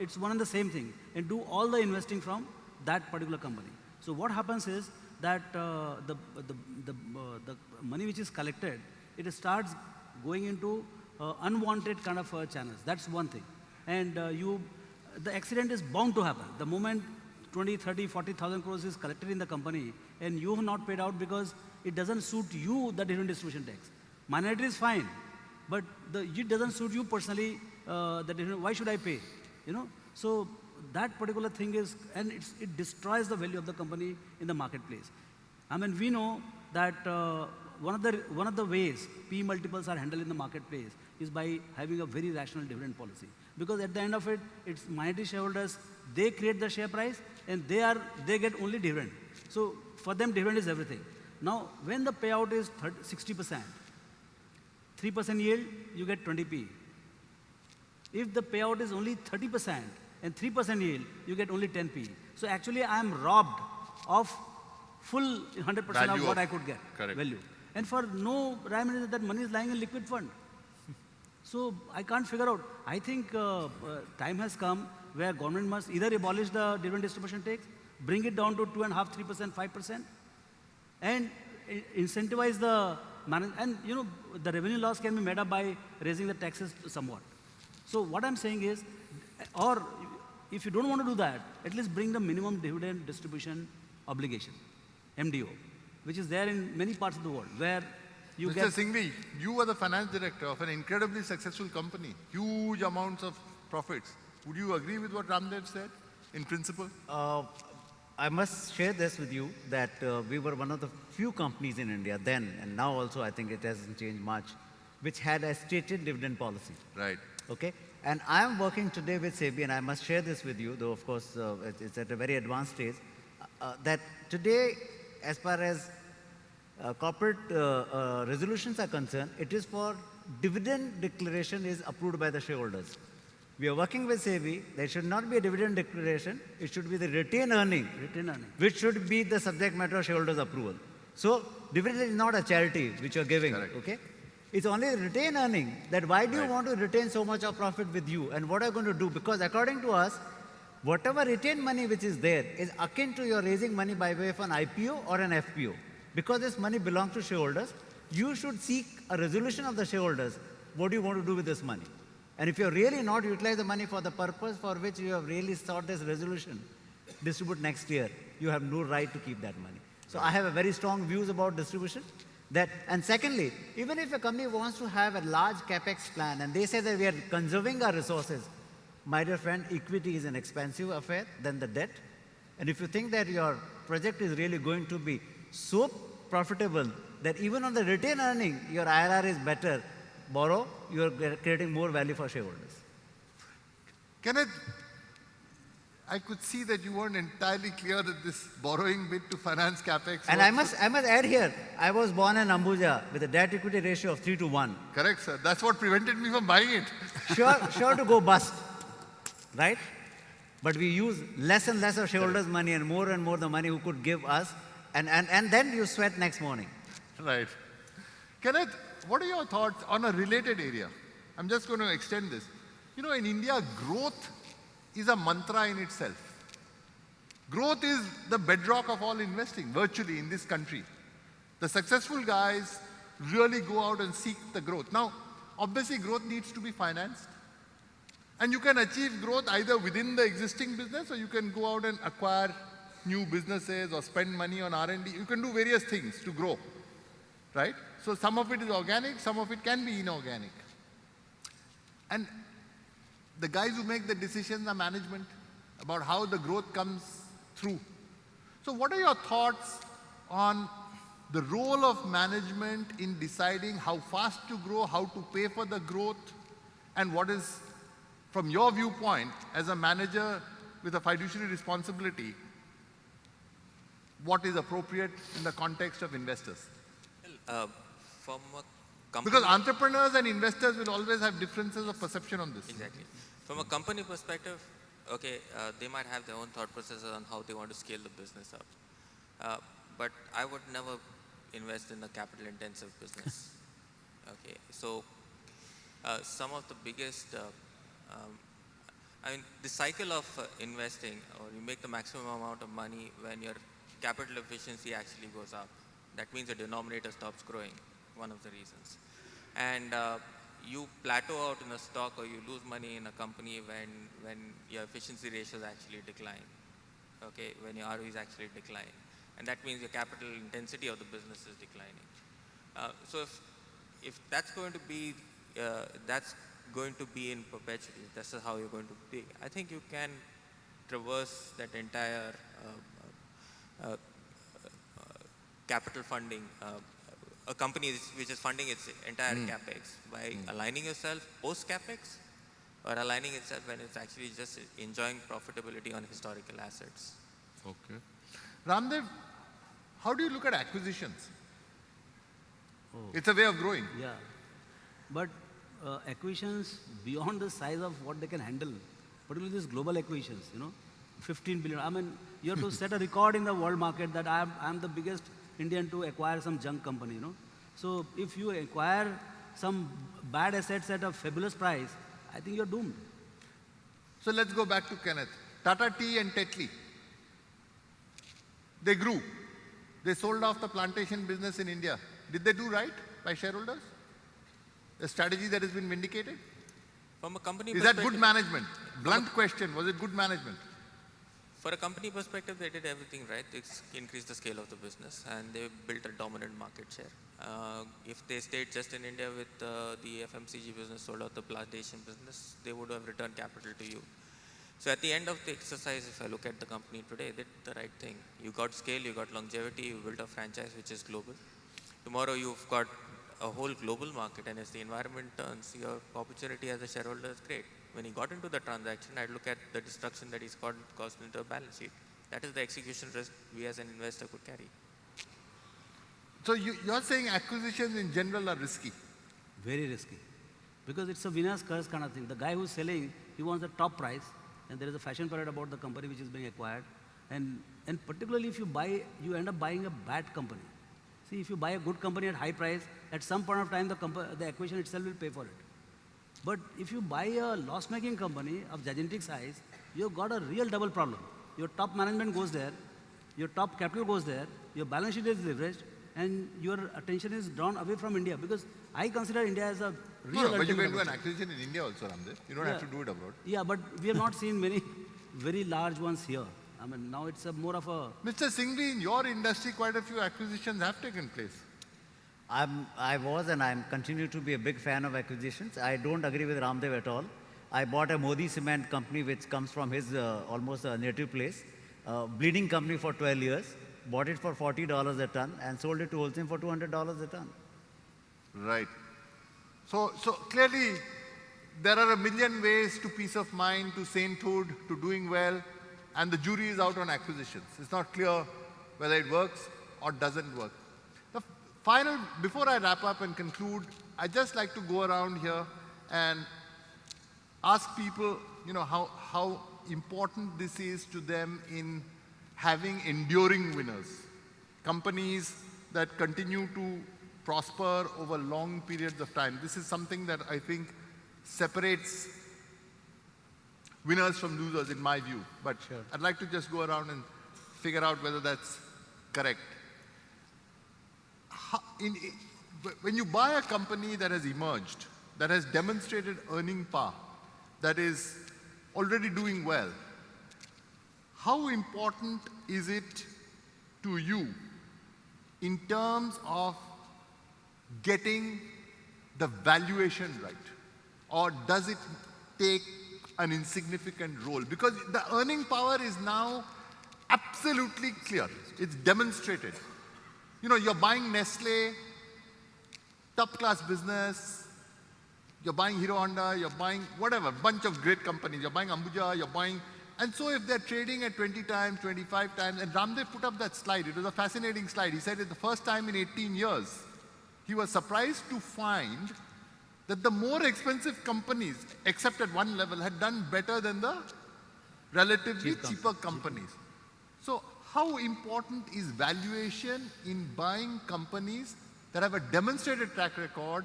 Speaker 4: it's one and the same thing and do all the investing from that particular company. So what happens is that the money which is collected, it starts going into unwanted kind of channels. That's one thing. And the accident is bound to happen. The moment 20, 30, 40,000 crores is collected in the company and you have not paid out because it doesn't suit you, the dividend distribution tax. Minority is fine, but it doesn't suit you personally, why should I pay? So that particular thing is, and it destroys the value of the company in the marketplace. We know that one of the ways P multiples are handled in the marketplace is by having a very rational dividend policy. Because at the end of it, it's minority shareholders, they create the share price and they get only dividend. So for them, dividend is everything. Now, when the payout is 60%, 3% yield, you get 20p. If the payout is only 30% and 3% yield, you get only 10p. So actually, I am robbed of full 100% of what I could get, value. And for no rhyme in it, that money is lying in liquid fund. So I can't figure out. I think time has come where government must either abolish the dividend distribution tax, bring it down to 2.5%, 3%, 5%, and incentivize the and the revenue loss can be made up by raising the taxes somewhat. So what I'm saying is, or if you don't want to do that, at least bring the minimum dividend distribution obligation, MDO, which is there in many parts of the world, where you
Speaker 1: Mr.
Speaker 4: get...
Speaker 1: Singhvi, you are the finance director of an incredibly successful company, huge amounts of profits. Would you agree with what Ramdev said, in principle?
Speaker 3: I must share this with you that we were one of the few companies in India then, and now also I think it hasn't changed much, which had a stated dividend policy.
Speaker 1: Right.
Speaker 3: Okay? And I am working today with SEBI, and I must share this with you, though of course it's at a very advanced stage, that today, as far as corporate resolutions are concerned, it is for dividend declaration is approved by the shareholders. We are working with SEBI. There should not be a dividend declaration. It should be the retained earning, which should be the subject matter of shareholders' approval. So dividend is not a charity which you are giving.
Speaker 1: Correct.
Speaker 3: Okay? It's only retained earning. That why do you want to retain so much of profit with you, and what are you going to do? Because according to us, whatever retained money which is there is akin to your raising money by way of an IPO or an FPO. Because this money belongs to shareholders, you should seek a resolution of the shareholders. What do you want to do with this money? And if you're really not utilize the money for the purpose for which you have really sought this resolution, distribute next year, you have no right to keep that money. So I have a very strong views about distribution. And secondly, even if a company wants to have a large capex plan and they say that we are conserving our resources, my dear friend, equity is an expensive affair than the debt. And if you think that your project is really going to be so profitable that even on the retained earning, your IRR is better, borrow, you are creating more value for shareholders.
Speaker 1: Kenneth, I could see that you weren't entirely clear that this borrowing bit to finance capex.
Speaker 3: And I must add here, I was born in Ambuja with a debt equity ratio of 3:1.
Speaker 1: Correct, sir. That's what prevented me from buying it.
Speaker 3: Sure to go bust, right? But we use less and less of shareholders' money and more the money who could give us, and then you sweat next morning.
Speaker 1: Right. Kenneth, what are your thoughts on a related area? I'm just going to extend this. In India, growth is a mantra in itself. Growth is the bedrock of all investing, virtually, in this country. The successful guys really go out and seek the growth. Now, obviously, growth needs to be financed. And you can achieve growth either within the existing business, or you can go out and acquire new businesses or spend money on R&D. You can do various things to grow, right? So some of it is organic, some of it can be inorganic. And the guys who make the decisions are management about how the growth comes through. So what are your thoughts on the role of management in deciding how fast to grow, how to pay for the growth, and what is, from your viewpoint, as a manager with a fiduciary responsibility, what is appropriate in the context of investors?
Speaker 2: From a company...
Speaker 1: Because entrepreneurs and investors will always have differences of perception on this.
Speaker 2: Exactly. From a company perspective, okay, they might have their own thought processes on how they want to scale the business up. But I would never invest in a capital-intensive business. Okay, so some of the biggest... the cycle of investing, or you make the maximum amount of money when your capital efficiency actually goes up. That means the denominator stops growing, one of the reasons. And you plateau out in a stock, or you lose money in a company when your efficiency ratios actually decline. Okay, when your ROEs actually decline. And that means your capital intensity of the business is declining. So if that's going to be in perpetuity, this is how you're going to be, I think you can traverse that entire capital funding a company which is funding its entire capex by aligning yourself post capex or aligning itself when it's actually just enjoying profitability on historical assets.
Speaker 1: Okay. Ramdev, how do you look at acquisitions?
Speaker 4: Oh.
Speaker 1: It's a way of growing.
Speaker 4: Yeah. But acquisitions beyond the size of what they can handle, particularly these global acquisitions, 15 billion. I mean, you have to set a record in the world market that I'm the biggest Indian to acquire some junk company, So if you acquire some bad assets at a fabulous price, I think you're doomed.
Speaker 1: So let's go back to Kenneth. Tata Tea and Tetley. They grew. They sold off the plantation business in India. Did they do right by shareholders? A strategy that has been vindicated?
Speaker 2: From a company
Speaker 1: Is that
Speaker 2: perspective,
Speaker 1: good management? Blunt question, was it good management?
Speaker 2: for a company perspective, they did everything right. They increased the scale of the business and they built a dominant market share. If they stayed just in India with the FMCG business, sold out the plantation business, they would have returned capital to you. So at the end of the exercise, if I look at the company today, they did the right thing. You got scale, you got longevity, you built a franchise which is global. Tomorrow you've got a whole global market, and as the environment turns, your opportunity as a shareholder is great. When he got into the transaction, I'd look at the destruction that he's caused into a balance sheet. That is the execution risk we as an investor could carry.
Speaker 1: So you're saying acquisitions in general are risky?
Speaker 4: Very risky. Because it's a winner's curse kind of thing. The guy who's selling, he wants the top price, and there is a fashion parade about the company which is being acquired. And particularly if you end up buying a bad company. See, if you buy a good company at high price, at some point of time, the acquisition itself will pay for it. But if you buy a loss-making company of gigantic size, you've got a real double problem. Your top management goes there, your top capital goes there, your balance sheet is leveraged, and your attention is drawn away from India. Because I consider India as a real
Speaker 1: But you can do an
Speaker 4: opportunity.
Speaker 1: acquisition in India also, Ramdev. You don't have to do it abroad.
Speaker 4: Yeah, but we have not seen many very large ones here. I mean, now it's more of a...
Speaker 1: Mr. Singhvi, in your industry, quite a few acquisitions have taken place.
Speaker 3: I was and I'm continue to be a big fan of acquisitions. I don't agree with Ramdev at all. I bought a Modi cement company which comes from his almost native place, bleeding company for 12 years, bought it for $40 a ton and sold it to Holcim for $200 a ton.
Speaker 1: Right. So clearly, there are a million ways to peace of mind, to sainthood, to doing well, and the jury is out on acquisitions. It's not clear whether it works or doesn't work. Before I wrap up and conclude, I'd just like to go around here and ask people, how important this is to them in having enduring winners. Companies that continue to prosper over long periods of time. This is something that I think separates winners from losers in my view. But
Speaker 3: Sure.
Speaker 1: I'd like to just go around and figure out whether that's correct. When you buy a company that has emerged, that has demonstrated earning power, that is already doing well, how important is it to you in terms of getting the valuation right? Or does it take an insignificant role? Because the earning power is now absolutely clear. It's demonstrated. You're buying Nestle, top-class business, you're buying Hero Honda, you're buying whatever, bunch of great companies, you're buying Ambuja, you're buying... And so if they're trading at 20 times, 25 times, and Ramdev put up that slide, it was a fascinating slide. He said it the first time in 18 years, he was surprised to find that the more expensive companies, except at one level, had done better than the relatively cheaper companies. So how important is valuation in buying companies that have a demonstrated track record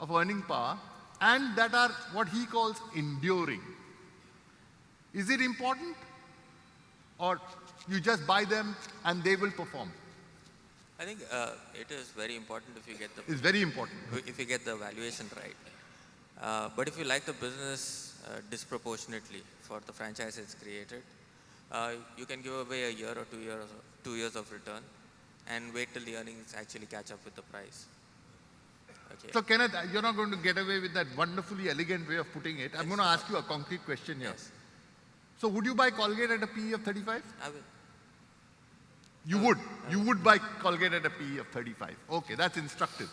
Speaker 1: of earning power and that are what he calls enduring? Is it important? Or you just buy them and they will perform?
Speaker 2: I think it is very important if you get the
Speaker 1: It's very important.
Speaker 2: if you get the valuation right. But if you like the business disproportionately for the franchise it's created, you can give away a year or 2 years of return and wait till the earnings actually catch up with the price. Okay.
Speaker 1: So Kenneth, you're not going to get away with that wonderfully elegant way of putting it. I'm going to ask you a concrete question here.
Speaker 2: Yes,
Speaker 1: So would you buy Colgate at a PE of 35?
Speaker 2: I will.
Speaker 1: You would buy Colgate at a PE of 35. Okay, that's instructive.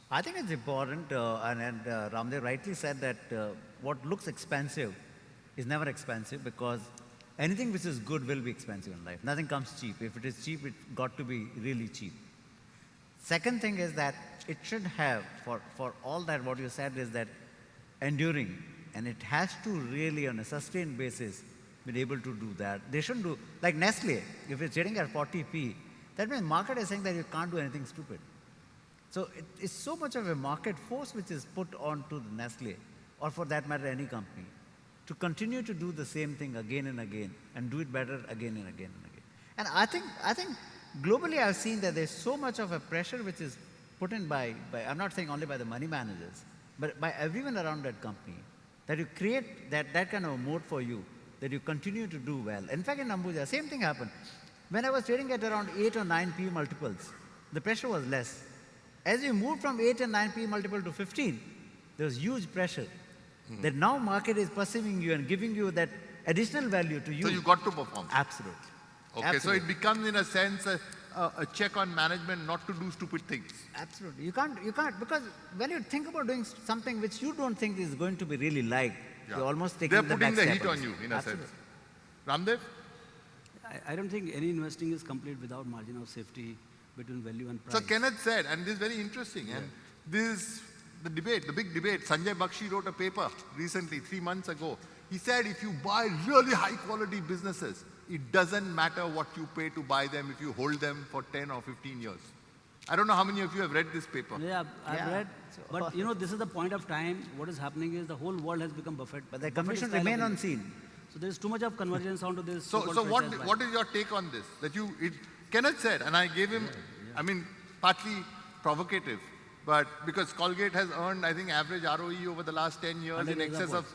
Speaker 3: I think it's important, and Ramdev rightly said that what looks expensive is never expensive, because anything which is good will be expensive in life. Nothing comes cheap. If it is cheap, it got to be really cheap. Second thing is that it should have, for all that what you said is that enduring, and it has to really on a sustained basis be able to do that. They shouldn't do, like Nestle, if it's trading at 40p, that means market is saying that you can't do anything stupid. So it is so much of a market force which is put onto the Nestle, or for that matter any company, to continue to do the same thing again and again, and do it better again and again and again. And I think globally I've seen that there's so much of a pressure which is put in by I'm not saying only by the money managers, but by everyone around that company, that you create that kind of a mode for you, that you continue to do well. In fact, in Ambuja, same thing happened. When I was trading at around 8 or 9 P multiples, the pressure was less. As you moved from 8 and 9 P multiple to 15, there was huge pressure. That now market is perceiving you and giving you that additional value to you.
Speaker 1: So you got to perform.
Speaker 3: Absolutely.
Speaker 1: Okay,
Speaker 3: Absolutely.
Speaker 1: so it becomes in a sense a check on management not to do stupid things.
Speaker 3: Absolutely. You can't, because when you think about doing something which you don't think is going to be really liked, you're almost taking
Speaker 1: They're
Speaker 3: the
Speaker 1: putting
Speaker 3: back
Speaker 1: the
Speaker 3: step
Speaker 1: heat on you, in a
Speaker 3: Absolutely.
Speaker 1: sense. Ramdev?
Speaker 4: I don't think any investing is complete without margin of safety between value and price.
Speaker 1: So Kenneth said, and this is very interesting, and this is the debate, the big debate. Sanjay Bakshi wrote a paper recently, 3 months ago. He said if you buy really high quality businesses, it doesn't matter what you pay to buy them if you hold them for 10 or 15 years. I don't know how many of you have read this paper.
Speaker 4: Yeah, I've
Speaker 3: Yeah.
Speaker 4: read. But this is the point of time. What is happening is the whole world has become Buffett.
Speaker 3: But the
Speaker 4: Buffett
Speaker 3: company should
Speaker 4: style of
Speaker 3: remain on
Speaker 4: business.
Speaker 3: scene.
Speaker 4: So there is too much of convergence onto this.
Speaker 1: So
Speaker 4: so-called franchise buying.
Speaker 1: what is your take on this? That Kenneth said, and I gave him, I mean, partly provocative, but because Colgate has earned, I think, average ROE over the last 10 years in
Speaker 4: 100 years
Speaker 1: excess of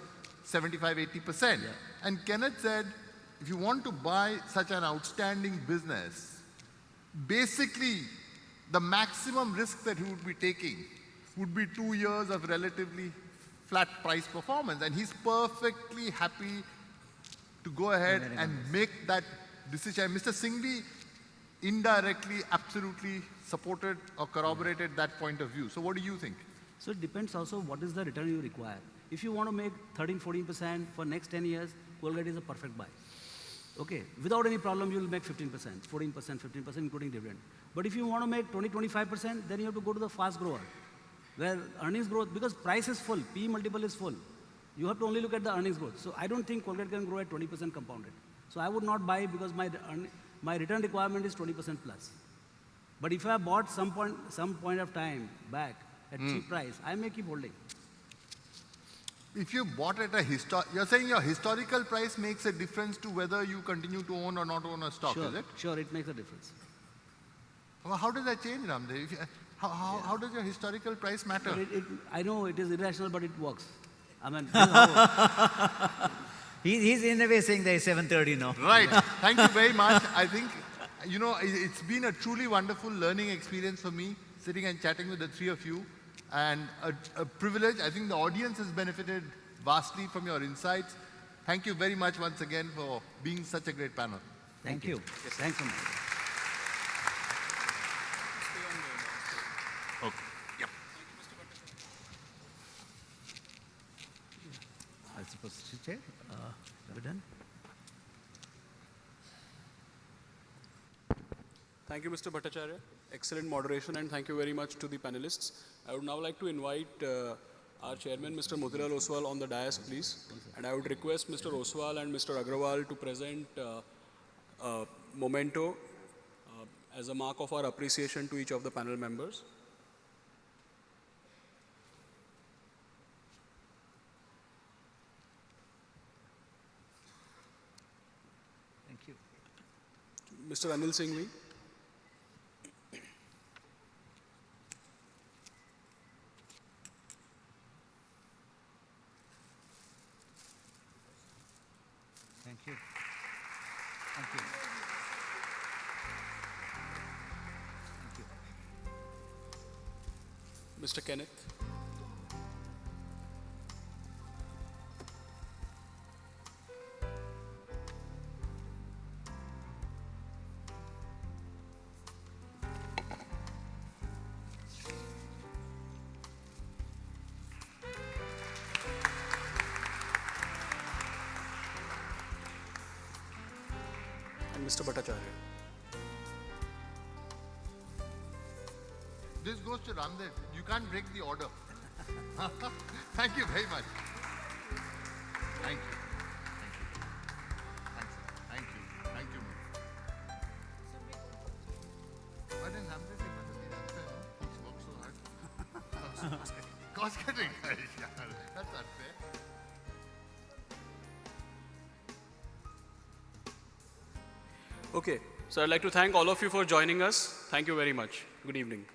Speaker 1: 75, 80%.
Speaker 4: Yeah.
Speaker 1: And Kenneth said, if you want to buy such an outstanding business, basically the maximum risk that he would be taking would be 2 years of relatively flat price performance. And he's perfectly happy to go ahead and make that decision. And Mr. Singhvi indirectly, absolutely supported or corroborated that point of view. So what do you think?
Speaker 4: So it depends also what is the return you require. If you want to make 13, 14% for next 10 years, Colgate is a perfect buy. Okay, without any problem, you will make 15%, 14%, 15%, including dividend. But if you want to make 20, 25%, then you have to go to the fast grower, where earnings growth, because price is full, P multiple is full. You have to only look at the earnings growth. So I don't think Colgate can grow at 20% compounded. So I would not buy because my return requirement is 20% plus. But if I bought some point of time back at cheap price, I may keep holding.
Speaker 1: If you bought at you're saying your historical price makes a difference to whether you continue to own or not own a stock, is it?
Speaker 4: Sure, it makes a difference.
Speaker 1: Well, how does that change, Ramdev? How does your historical price matter?
Speaker 4: But I know it is irrational, but it works. I mean, this is how
Speaker 3: He's in a way saying that it's 7:30 now.
Speaker 1: Right. Thank you very much. I think, it's been a truly wonderful learning experience for me, sitting and chatting with the three of you. And a privilege. I think the audience has benefited vastly from your insights. Thank you very much once again for being such a great panel.
Speaker 3: Thank you.
Speaker 4: Thanks so much.
Speaker 1: Okay. Yep.
Speaker 3: I suppose to say, we're done.
Speaker 5: Thank you, Mr. Bhattacharya. Excellent moderation, and thank you very much to the panelists. I would now like to invite our chairman, Mr. Motilal Oswal, on the dais, please. And I would request Mr. Oswal and Mr. Agrawal to present a memento as a mark of our appreciation to each of the panel members.
Speaker 3: Thank you.
Speaker 5: Mr. Anil Singhvi.
Speaker 3: Thank you. Thank you. Thank you.
Speaker 5: Mr. Kenneth. Mr. Bhattacharya.
Speaker 1: This goes to Ramdev. You can't break the order. Thank you very much. Thank you. Thank you. Thank you. Thank you. Why didn't Ramdev take unfair, no? He's worked so hard. Cost cutting. That's unfair.
Speaker 5: Okay, so I'd like to thank all of you for joining us. Thank you very much. Good evening.